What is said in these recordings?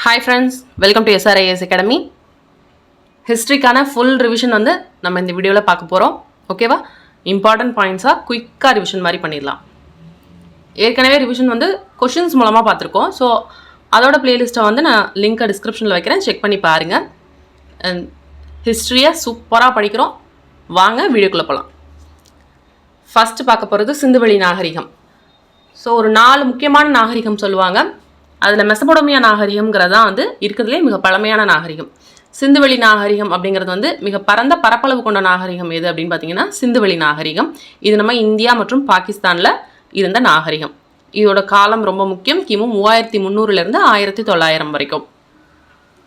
Hi friends, welcome to SRIS Academy. ஹிஸ்ட்ரிக்கான full revision வந்து நம்ம இந்த வீடியோவில் பார்க்க போகிறோம். ஓகேவா? இம்பார்ட்டன்ட் பாயிண்ட்ஸாக குயிக்காக ரிவிஷன் மாதிரி பண்ணிடலாம். ஏற்கனவே ரிவிஷன் வந்து கொஷின்ஸ் மூலமாக பார்த்துருக்கோம். ஸோ அதோட பிளேலிஸ்ட்டை வந்து நான் லிங்க்கை டிஸ்கிரிப்ஷனில் வைக்கிறேன், செக் பண்ணி பாருங்கள். ஹிஸ்ட்ரியை சூப்பராக படிக்கிறோம். வாங்க வீடியோக்குள்ளே போகலாம். ஃபஸ்ட்டு பார்க்க போகிறது சிந்துவெளி நாகரிகம். ஸோ ஒரு 4 முக்கியமான நாகரிகம் சொல்லுவாங்க. அதில் மெசபடோமியா நாகரிகம்ங்கிறது தான் வந்து இருக்கிறதுலே மிக பழமையான நாகரிகம். சிந்துவெளி நாகரிகம் அப்படிங்கிறது வந்து மிக பரந்த பரப்பளவு கொண்ட நாகரிகம் எது அப்படின்னு பார்த்தீங்கன்னா சிந்துவெளி நாகரிகம். இது நம்ம இந்தியா மற்றும் பாகிஸ்தானில் இருந்த நாகரிகம். இதோட காலம் ரொம்ப முக்கியம். கிமு 3300 1900 வரைக்கும்.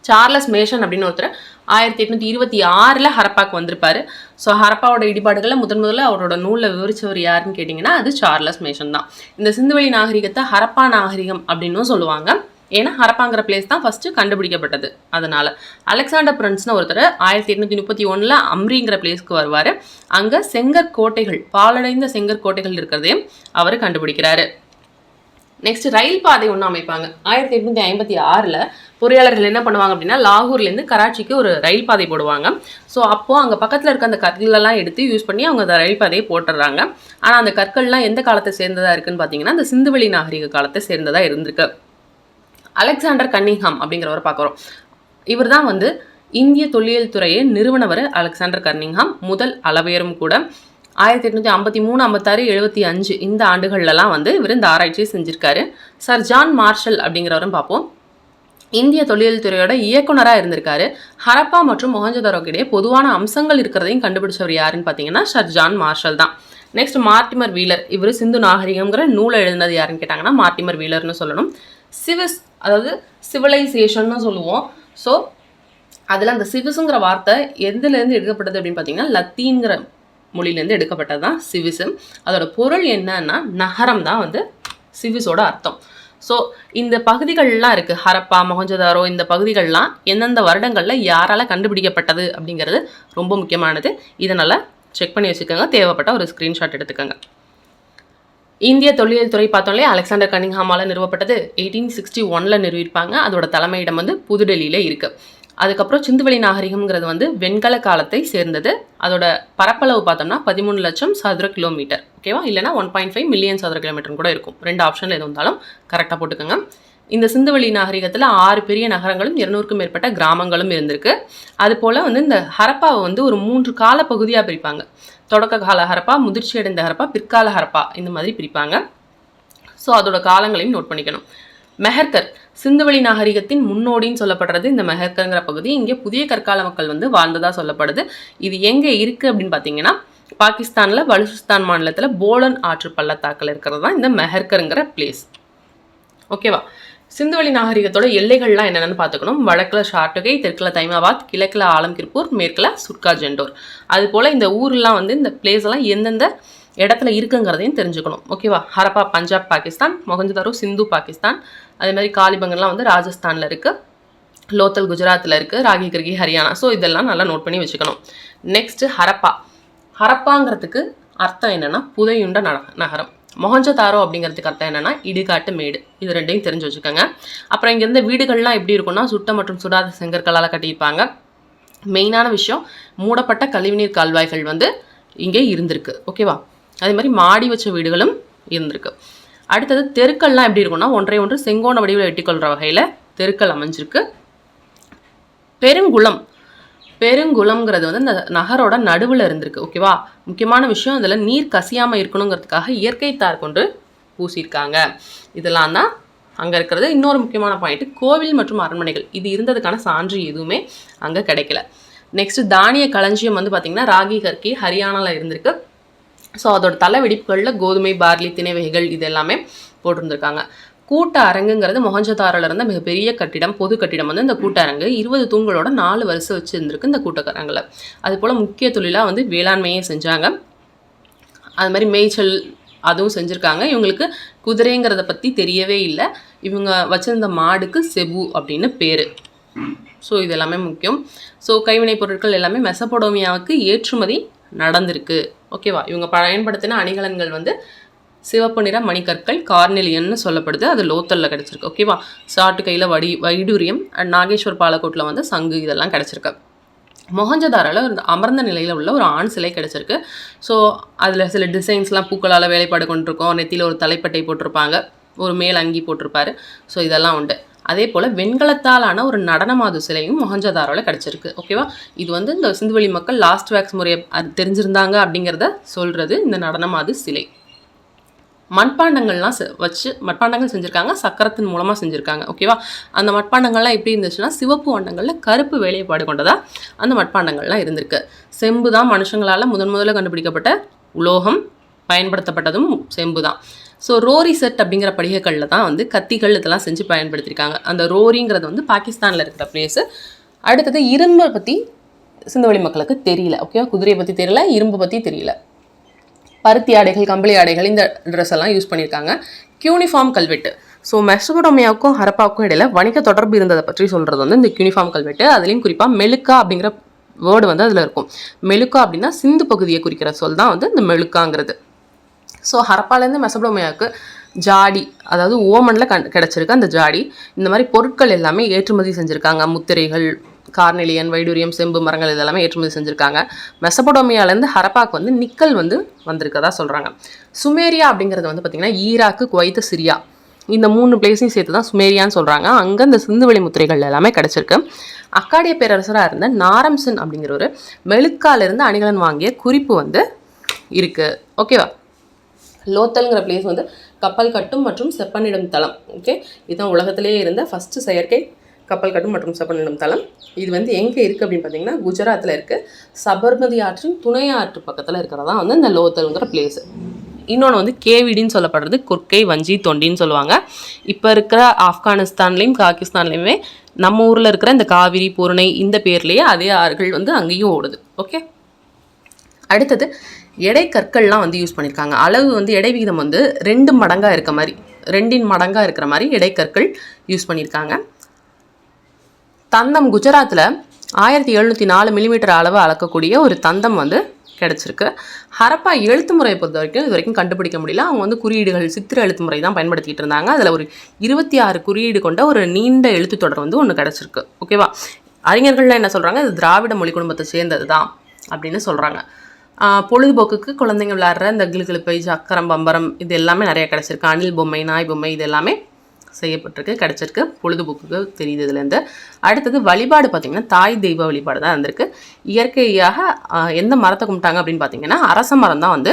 சார்லஸ் மேஷன் அப்படின்னு ஒருத்தர் 1826 ஹரப்பாக்கு வந்திருப்பாரு. ஸோ ஹரப்பாவோட இடிபாடுகளை முதல்ல அவரோட நூலில் விவரிச்சவர் யாருன்னு கேட்டிங்கன்னா அது சார்லஸ் மேஷன் தான். இந்த சிந்துவெளி நாகரிகத்தை ஹரப்பா நாகரிகம் அப்படின்னும் சொல்லுவாங்க. ஏன்னா ஹரப்பாங்கிற பிளேஸ் தான் ஃபஸ்ட்டு கண்டுபிடிக்கப்பட்டது. அதனால் அலெக்சாண்டர் பிரின்ஸ்னு ஒருத்தர் 1831 அம்ரிங்கிற பிளேஸ்க்கு வருவார். அங்கே செங்கற்கோட்டைகள், பாலடைந்த செங்கற்கோட்டைகள் இருக்கிறதையும் அவர் கண்டுபிடிக்கிறாரு. நெக்ஸ்ட் ரயில் பாதை ஒன்று அமைப்பாங்க. 1856 பொறியாளர்கள் என்ன பண்ணுவாங்க அப்படின்னா லாகூர்லேருந்து கராச்சிக்கு ஒரு ரயில் பாதை போடுவாங்க. ஸோ அப்போது அங்கே பக்கத்தில் இருக்க அந்த கற்களெல்லாம் எடுத்து யூஸ் பண்ணி அவங்க அந்த ரயில் பாதையை போட்டுடுறாங்க. ஆனால் அந்த கற்கள்லாம் எந்த காலத்தை சேர்ந்ததாக இருக்குன்னு பார்த்தீங்கன்னா அந்த சிந்துவெளி நாகரிக காலத்தை சேர்ந்ததாக இருந்திருக்கு. அலெக்சாண்டர் கன்னிங்ஹாம் அப்படிங்கிறவரை பார்க்குறோம். இவர் தான் வந்து இந்திய தொல்லியல் துறையை நிறுவனவர். அலெக்சாண்டர் கன்னிங்ஹாம் முதல் அளவையரும் கூட. 1853, 56, 75 இந்த ஆண்டுகள்லாம் வந்து இவர் இந்த ஆராய்ச்சியை செஞ்சுருக்காரு. சர் ஜான் மார்ஷல் அப்படிங்கிறவரும் பார்ப்போம். இந்திய தொல்லியல் துறையோட இயக்குனராக இருந்திருக்காரு. ஹரப்பா மற்றும் மொஹஞ்சதாரோக்கிடையே பொதுவான அம்சங்கள் இருக்கிறதையும் கண்டுபிடிச்சவர் யாருன்னு பார்த்தீங்கன்னா சர் ஜான் மார்ஷல் தான். Next Mortimer wheeler. இவர் சிந்து நாகரிகம்ங்கிற நூலை எழுதினது யாருன்னு கேட்டாங்கன்னா மார்டிமர் வீலர்னு சொல்லணும். சிவிஸ், அதாவது சிவிலைசேஷன்னு சொல்லுவோம். ஸோ அதில் அந்த சிவிஸுங்கிற வார்த்தை எதுலேருந்து எடுக்கப்பட்டது அப்படின்னு பார்த்தீங்கன்னா லத்தீன்கிற மொழியிலேருந்து எடுக்கப்பட்டது தான் சிவிசம். அதோட பொருள் என்னன்னா நகரம் தான் வந்து சிவிஸோட அர்த்தம். ஸோ இந்த பகுதிகள்லாம் இருக்குது, ஹரப்பா, மொஹஞ்சதாரோ, இந்த பகுதிகள்லாம் எந்தெந்த வருடங்களில் யாரால் கண்டுபிடிக்கப்பட்டது அப்படிங்கிறது ரொம்ப முக்கியமானது. இதனால் செக் பண்ணி வச்சுக்கோங்க. தேவைப்பட்ட ஒரு ஸ்க்ரீன்ஷாட் எடுத்துக்கோங்க. இந்திய தொல்லியல் துறை பார்த்தோம்லே அலெக்சாண்டர் கன்னிங்ஹாமால் நிறுவப்பட்டது. 1861 நிறுவியிருப்பாங்க. அதோட தலைமையிடம் வந்து புதுடெல்லியில் இருக்குது. அதுக்கப்புறம் சிந்துவெளி நாகரிகம்ங்கிறது வந்து வெண்கல காலத்தை சேர்ந்தது. அதோட பரப்பளவு பார்த்தோம்னா 13 லட்சம் சதுர கிலோமீட்டர். ஓகேவா? இல்லைனா 1.5 மில்லியன் சதுர கிலோமீட்டர் கூட இருக்கும். 2 ஆப்ஷனில் எது வந்தாலும் கரெக்டாக போட்டுக்கோங்க. இந்த சிந்துவெளி நாகரிகத்தில் 6 பெரிய நகரங்களும் 200க்கும் மேற்பட்ட கிராமங்களும் இருந்திருக்கு. அதுபோல் வந்து இந்த ஹரப்பாவை வந்து ஒரு 3 கால பகுதியாக பிரிப்பாங்க. தொடக்க கால ஹரப்பா, முதிர்ச்சி அடைந்த ஹரப்பா, பிற்கால ஹரப்பா, இந்த மாதிரி பிரிப்பாங்க. ஸோ அதோட காலங்களையும் நோட் பண்ணிக்கணும். மெஹர்கர் சிந்துவெளி நாகரிகத்தின் முன்னோடின்னு சொல்லப்படுறது இந்த மெஹர்கருங்கிற பகுதி. இங்கே புதிய கற்கால மக்கள் வந்து வாழ்ந்ததாக சொல்லப்படுது. இது எங்கே இருக்குது அப்படின்னு பார்த்தீங்கன்னா பாகிஸ்தானில் பலுச்சிஸ்தான் மாநிலத்தில் போலன் ஆற்று பள்ளத்தாக்கில் இருக்கிறது தான் இந்த மெஹர்கருங்கிற பிளேஸ். ஓகேவா? சிந்துவெளி நாகரிகத்தோட எல்லைகள்லாம் என்னென்னு பார்த்துக்கணும். வடக்கில் ஷார்டுகை, தெற்கில் தைமாபாத், கிழக்கில் ஆலம்கிர்பூர், மேற்கில் சுர்கா ஜெண்டோர். அதுபோல் இந்த ஊர்லாம் வந்து இந்த பிளேஸ் எல்லாம் எந்தெந்த இடத்துல இருக்குங்கிறதையும் தெரிஞ்சுக்கணும். ஓகேவா? ஹரப்பா பஞ்சாப் பாகிஸ்தான், மொஹஞ்சதாரோ சிந்து பாகிஸ்தான், அதே மாதிரி காலிபங்கன்லாம் வந்து ராஜஸ்தானில் இருக்குது, லோத்தல் குஜராத்தில் இருக்குது, ராகி கிர்கி ஹரியானா. ஸோ இதெல்லாம் நல்லா நோட் பண்ணி வச்சுக்கணும். நெக்ஸ்ட்டு ஹரப்பா. ஹரப்பாங்கிறதுக்கு அர்த்தம் என்னென்னா புதையுண்ட நகரம். மொஹஞ்சதாரோ அப்படிங்கிறதுக்கு அர்த்தம் என்னென்னா இடுகாட்டு மேடு. இது ரெண்டையும் தெரிஞ்சு வச்சுக்கோங்க. அப்புறம் இங்கே இருந்த வீடுகள்லாம் எப்படி இருக்குன்னா சுட்ட மற்றும் சுடாத செங்கற்களால் கட்டியிருப்பாங்க. மெயினான விஷயம் மூடப்பட்ட கழிவுநீர் கால்வாய்கள் வந்து இங்கே இருந்திருக்கு. ஓகேவா? அதே மாதிரி மாடி வச்ச வீடுகளும் இருந்திருக்கு. அடுத்தது தெருக்கள்லாம் எப்படி இருக்குன்னா ஒன்றை செங்கோண வடிவில் வெட்டிக்கொள்கிற வகையில் தெருக்கள் அமைஞ்சிருக்கு. பெருங்குளம்ங்கிறது வந்து இந்த நகரோட நடுவில் இருந்திருக்கு. ஓகேவா? முக்கியமான விஷயம் அதில் நீர் கசியாமல் இருக்கணுங்கிறதுக்காக இயற்கை தார் கொண்டு பூசியிருக்காங்க. இதெல்லாம் தான் அங்கே இருக்கிறது. இன்னொரு முக்கியமான பாயிண்ட் கோவில் மற்றும் அரண்மனைகள் இது இருந்ததுக்கான சான்று எதுவுமே அங்கே கிடைக்கல. நெக்ஸ்ட் தானிய களஞ்சியம் வந்து பார்த்திங்கன்னா ராகி கர்கி ஹரியானாவில் இருந்திருக்கு. ஸோ அதோட தலை வெடிப்புகளில் கோதுமை, பார்லி, திணை வகைகள் இது எல்லாமே போட்டிருந்துருக்காங்க. கூட்ட அரங்குங்கிறது மொஹஞ்சதாரோவில் இருந்த மிகப்பெரிய கட்டிடம், பொது கட்டிடம் வந்து இந்த கூட்ட அரங்கு 20 தூண்களோட 4 வரிசை வச்சு இருந்திருக்கு இந்த கூட்டரங்கில். அதுபோல் முக்கிய தொழிலாக வந்து வேளாண்மையே செஞ்சாங்க. அது மாதிரி மேய்ச்சல் அதுவும் செஞ்சுருக்காங்க. இவங்களுக்கு குதிரைங்கிறத பற்றி தெரியவே இல்லை. இவங்க வச்சுருந்த மாடுக்கு செபு அப்படின்னு பேர். ஸோ இது எல்லாமே முக்கியம். ஸோ கைவினைப் பொருட்கள் எல்லாமே மெசபடோமியாவுக்கு ஏற்றுமதி நடந்திருக்கு. ஓகேவா? இவங்க பயன்படுத்தின அணிகலன்கள் வந்து சிவப்பு நிற மணிக்கற்கள் கார்னெலியன்னு சொல்லப்படுது. அது லோத்தலில் கிடச்சிருக்கு. ஓகேவா. சாட்டு கையில் வைடூரியம் அண்ட் நாகேஸ்வர் பாலக்கோட்டில் வந்து சங்கு இதெல்லாம் கிடச்சிருக்கு. மொஹஞ்சதாரோவில் அமர்ந்த நிலையில் உள்ள ஒரு ஆண் சிலை கிடச்சிருக்கு. ஸோ அதில் சில டிசைன்ஸ்லாம் பூக்களால் வேலைப்பாடு கொண்டிருக்கோம். நெத்தியில் ஒரு தலைப்பட்டை போட்டிருப்பாங்க, ஒரு மேல் அங்கி போட்டிருப்பாரு. ஸோ இதெல்லாம் உண்டு. அதே போல் வெண்கலத்தாலான ஒரு நடனமாது சிலையும் மொஹஞ்சதாரோவில் கிடச்சிருக்கு. ஓகேவா. இது வந்து இந்த சிந்துவெளி மக்கள் லாஸ்ட் வேக்ஸ் முறையை தெரிஞ்சிருந்தாங்க அப்படிங்கிறத சொல்கிறது இந்த நடனமாது சிலை. மண்பாண்டங்கள்லாம் வச்சு மட்பாண்டங்கள் செஞ்சுருக்காங்க, சக்கரத்தின் மூலமாக செஞ்சுருக்காங்க. ஓகேவா. அந்த மட்பாண்டங்கள்லாம் எப்படி இருந்துச்சுன்னா சிவப்பு வண்ணங்களில் கருப்பு வேலைப்பாடு கொண்டதாக அந்த மட்பாண்டங்கள்லாம் இருந்திருக்கு. செம்பு தான் மனுஷங்களால் முதல்ல கண்டுபிடிக்கப்பட்ட உலோகம், பயன்படுத்தப்பட்டதும் செம்பு தான். ஸோ ரோரி செட் அப்படிங்கிற படிகங்களில் தான் வந்து கத்திகள் இதெல்லாம் செஞ்சு பயன்படுத்தியிருக்காங்க. அந்த ரோரிங்கிறது வந்து பாகிஸ்தானில் இருக்கிற பிளேஸு. அடுத்தது இரும்பை பற்றி சிந்துவெளி மக்களுக்கு தெரியல. ஓகேவா. குதிரையை பற்றி தெரியல, இரும்பு பற்றி தெரியல. பருத்தி ஆடைகள், கம்பளி ஆடைகள், இந்த ட்ரெஸ் எல்லாம் யூஸ் பண்ணியிருக்காங்க. யூனிஃபார்ம் கல்வெட்டு. ஸோ மெசபடோமியாவுக்கும் ஹரப்பாவுக்கும் இடையில வணிக தொடர்பு இருந்ததை பற்றி சொல்கிறது வந்து இந்த யூனிஃபார்ம் கல்வெட்டு. அதுலேயும் குறிப்பாக மெலுக்கா அப்படிங்கிற வேர்டு வந்து அதில் இருக்கும். மெலுக்கா அப்படின்னா சிந்து பகுதியை குறிக்கிற சொல் தான் வந்து இந்த மெலுக்காங்கிறது. ஸோ ஹரப்பாலேருந்து மெசபடோமியாவுக்கு ஜாடி, அதாவது ஓமனில் கிடச்சிருக்கு அந்த ஜாடி. இந்த மாதிரி பொருட்கள் எல்லாமே ஏற்றுமதி செஞ்சுருக்காங்க. முத்திரைகள், கார்னெலியன், வைடூரியம், செம்பு மரங்கள் இதெல்லாமே ஏற்றுமதி செஞ்சுருக்காங்க. மெசபடோமியாலேருந்து ஹரப்பாக்கு வந்து நிக்கல் வந்து வந்திருக்கதா சொல்கிறாங்க. சுமேரியா அப்படிங்கிறது வந்து பார்த்திங்கன்னா ஈராக்கு, குவைத்து, சிரியா இந்த 3 பிளேஸையும் சேர்த்து தான் சுமேரியான்னு சொல்கிறாங்க. அங்கே இந்த சிந்துவெளி முத்திரைகள் எல்லாமே கிடச்சிருக்கு. அக்காடிய பேரரசராக இருந்த நாரம்சன் அப்படிங்கிற ஒரு மெலுக்காலிருந்து அணிகலன் வாங்கிய குறிப்பு வந்து இருக்குது. ஓகேவா. லோத்தல்ங்கிற பிளேஸ் வந்து கப்பல் கட்டும் மற்றும் செப்பனிடும் தளம். ஓகே. இதுதான் உலகத்திலேயே இருந்த ஃபஸ்ட்டு செயற்கை கப்பல் கட்டும் மற்றும் செப்பனிடும் தளம். இது வந்து எங்கே இருக்குது அப்படின்னு பார்த்தீங்கன்னா குஜராத்தில் இருக்குது. சபர்மதி ஆற்றின் துணை ஆற்று பக்கத்தில் இருக்கிறதா வந்து இந்த லோத்தல்ங்கிற பிளேஸு. இன்னொன்று வந்து கேவிடின்னு சொல்லப்படுறது குர்கை, வஞ்சி, தொண்டின்னு சொல்லுவாங்க. இப்போ இருக்கிற ஆப்கானிஸ்தான்லேயும் பாகிஸ்தான்லேயுமே நம்ம ஊரில் இருக்கிற இந்த காவிரி, பூரணை இந்த பேர்லேயே அதே ஆறுகள் வந்து அங்கேயும் ஓடுது. ஓகே. அடுத்தது எடை கற்கள்லாம் வந்து யூஸ் பண்ணியிருக்காங்க. அளவு வந்து எடை விகிதம் வந்து 2 மடங்காக இருக்க மாதிரி, 2 மடங்காக இருக்கிற மாதிரி எடை கற்கள் யூஸ் பண்ணியிருக்காங்க. தந்தம் குஜராத்தில் 1704 மில்லிமீட்டர் அளவு அளக்கக்கூடிய ஒரு தந்தம் வந்து கிடச்சிருக்கு. ஹரப்பா எழுத்து முறையை பொறுத்த வரைக்கும் இது வரைக்கும் கண்டுபிடிக்க முடியல. அவங்க வந்து குறியீடுகள், சித்திர எழுத்து முறை தான் பயன்படுத்திகிட்டு இருந்தாங்க. அதில் ஒரு 26 குறியீடு கொண்ட ஒரு நீண்ட எழுத்து தொடர் வந்து ஒன்று கிடச்சிருக்கு. ஓகேவா. அறிஞர்கள்லாம் என்ன சொல்கிறாங்க, இது திராவிட மொழி குடும்பத்தை சேர்ந்தது தான் அப்படின்னு சொல்கிறாங்க. பொழுதுபோக்குக்கு குழந்தைங்க விளையாடுற இந்த கிளுகிழுப்பை, சக்கரம், பம்பரம் இது எல்லாமே நிறைய கிடச்சிருக்கு. அணில் பொம்மை, நாய் பொம்மை இது எல்லாமே செய்யப்பட்டிருக்கு, கிடச்சிருக்கு. பொழுதுபோக்குக்கு தெரியுது இதுலேருந்து. அடுத்தது வழிபாடு பார்த்திங்கன்னா தாய் தெய்வ வழிபாடு தான் இருந்திருக்கு. இயற்கையாக எந்த மரத்தை கும்பிட்டாங்க அப்படின்னு பார்த்திங்கன்னா அரச மரம் தான் வந்து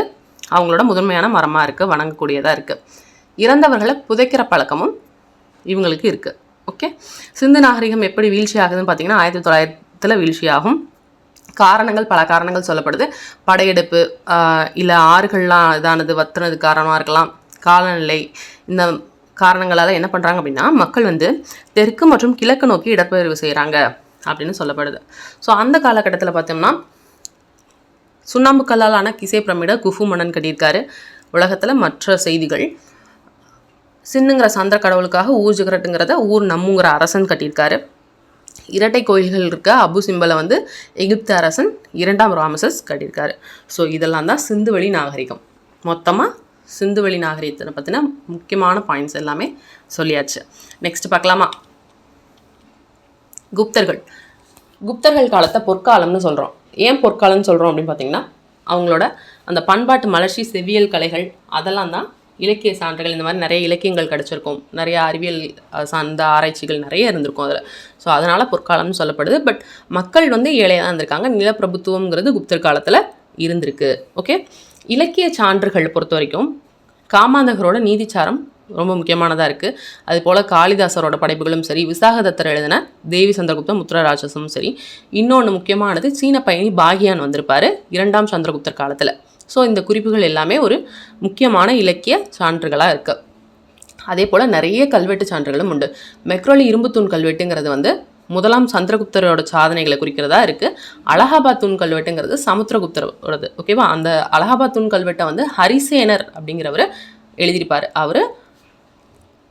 அவங்களோட முதன்மையான மரமாக இருக்குது, வணங்கக்கூடியதாக இருக்குது. இறந்தவர்களை புதைக்கிற பழக்கமும் இவங்களுக்கு இருக்குது. ஓகே. சிந்து நாகரிகம் எப்படி வீழ்ச்சி ஆகுதுன்னு பார்த்திங்கன்னா 1900 வீழ்ச்சியாகும். காரணங்கள், பல காரணங்கள் சொல்லப்படுது. படையெடுப்பு, இல்லை ஆறுகள்லாம் இதானது வத்துனது காரணமாக இருக்கலாம், காலநிலை. இந்த காரணங்களால் என்ன பண்ணுறாங்க அப்படின்னா மக்கள் வந்து தெற்கு மற்றும் கிழக்கு நோக்கி இடப்பெயர்வு செய்கிறாங்க அப்படின்னு சொல்லப்படுது. ஸோ அந்த காலகட்டத்தில் பார்த்தோம்னா சுண்ணாம்பு கல்லாலான கிசே பிரமிடை குஃபு மன்னன் கட்டியிருக்காரு. உலகத்தில் மற்ற செய்திகள், சின்னுங்கிற சந்திர கடவுளுக்காக ஊர் ஜிகரட்டுங்கிறத ஊர் நம்முங்கிற அரசன் கட்டியிருக்காரு. இரட்டை கோயில்கள் இருக்க அபு சிம்பலை வந்து எகிப்து அரசன் 2ஆம் ராமசஸ் கட்டியிருக்காரு. ஸோ இதெல்லாம் தான் சிந்துவெளி நாகரிகம். மொத்தமாக சிந்துவெளி நாகரிகத்தை பற்றின முக்கியமான பாயிண்ட்ஸ் எல்லாமே சொல்லியாச்சு. நெக்ஸ்ட் பார்க்கலாமா. குப்தர்கள் காலத்தை பொற்காலம்னு சொல்கிறோம். ஏன் பொற்காலம்னு சொல்கிறோம் அப்படின்னு பார்த்தீங்கன்னா அவங்களோட அந்த பண்பாட்டு மலர்ச்சி, செவ்வியல் கலைகள் அதெல்லாம் தான் இலக்கிய சான்றுகள். இந்த மாதிரி நிறைய இலக்கியங்கள் கிடச்சிருக்கும், நிறைய அறிவியல் சார்ந்த ஆராய்ச்சிகள் நிறைய இருந்திருக்கும் அதில். ஸோ அதனால் பொற்காலம்னு சொல்லப்படுது. பட் மக்கள் வந்து ஏழையாக தான் இருந்திருக்காங்க. நிலப்பிரபுத்துவங்கிறது குப்தர் காலத்தில் இருந்திருக்கு. ஓகே. இலக்கிய சான்றுகள் பொறுத்த வரைக்கும் காமாந்தகரோட நீதிச்சாரம் ரொம்ப முக்கியமானதாக இருக்குது. அதுபோல் காளிதாசரோட படைப்புகளும் சரி, விசாகதத்தர் எழுதின தேவி சந்திரகுப்த முத்ரராட்சசமும் சரி. இன்னொன்று முக்கியமானது சீன பயணி பாகியான் வந்திருப்பார் 2ஆம் சந்திரகுப்தர் காலத்தில். ஸோ இந்த குறிப்புகள் எல்லாமே ஒரு முக்கியமான இலக்கிய சான்றுகளாக இருக்குது. அதே போல் நிறைய கல்வெட்டு சான்றுகளும் உண்டு. மெக்ரோலி இரும்புத்தூண் கல்வெட்டுங்கிறது வந்து 1ஆம் சந்திரகுப்தரோட சாதனைகளை குறிக்கிறதா இருக்குது. அலகாபாத் தூண் கல்வெட்டுங்கிறது சமுத்திரகுப்தரோடது. ஓகேவா. அந்த அலகாபாத் தூண் கல்வெட்டை வந்து ஹரிசேனர் அப்படிங்கிறவர் எழுதியிருப்பார். அவர்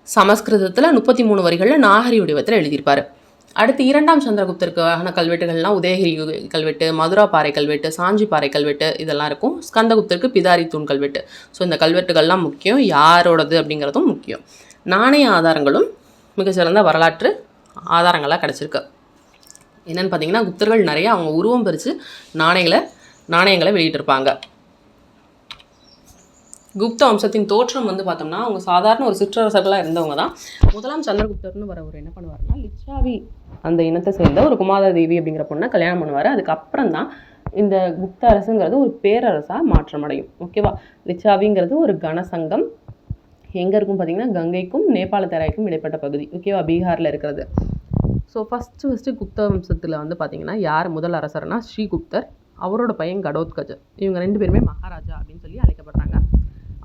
சமஸ்கிருதத்தில் 33 வரிகளில் நாகரி வடிவத்தில் எழுதியிருப்பார். அடுத்து இரண்டாம் சந்திரகுப்தருக்கான கல்வெட்டுகள்லாம் உதயகிரி கல்வெட்டு, மதுரா பாறை கல்வெட்டு, சாஞ்சி பாறை கல்வெட்டு இதெல்லாம் இருக்கும். ஸ்கந்தகுப்தருக்கு பிதாரி தூண் கல்வெட்டு. ஸோ இந்த கல்வெட்டுகள்லாம் முக்கியம். யாரோடது அப்படிங்கிறதும் முக்கியம். நாணய ஆதாரங்களும் மிகச்சிறந்த வரலாற்று ஆதாரங்களாக கிடச்சிருக்கு. என்னென்னு பார்த்தீங்கன்னா, குப்தர்கள் நிறைய அவங்க உருவம் பறித்து நாணயங்களை வெளியிட்டிருப்பாங்க. குப்த வம்சத்தின் தோற்றம் வந்து பார்த்தோம்னா அவங்க சாதாரண ஒரு சிற்றரசர்களாக இருந்தவங்க தான். முதலாம் சந்திரகுப்தர்னு வரவர் என்ன பண்ணுவார்னா, லிச்சாவி அந்த இனத்தை சேர்ந்த ஒரு குமாரதேவி அப்படிங்கிற பொண்ணை கல்யாணம் பண்ணுவார். அதுக்கப்புறம் தான் இந்த குப்த அரசுங்கிறது ஒரு பேரரசாக மாற்றமடையும். ஓகேவா? லிச்சாவிங்கிறது ஒரு கனசங்கம். எங்கே இருக்கும் பார்த்தீங்கன்னா, கங்கைக்கும் நேபாள தராய்க்கும் இடைப்பட்ட பகுதி. ஓகேவா? பீகாரில் இருக்கிறது. ஸோ ஃபஸ்ட்டு குப்த வம்சத்தில் வந்து பார்த்திங்கன்னா யார் முதல் அரசர்னா ஸ்ரீகுப்தர், அவரோட பையன் கடோத்கஜர். இவங்க 2 பேருமே மகாராஜா அப்படின்னு சொல்லி அழைக்கப்படுறாங்க.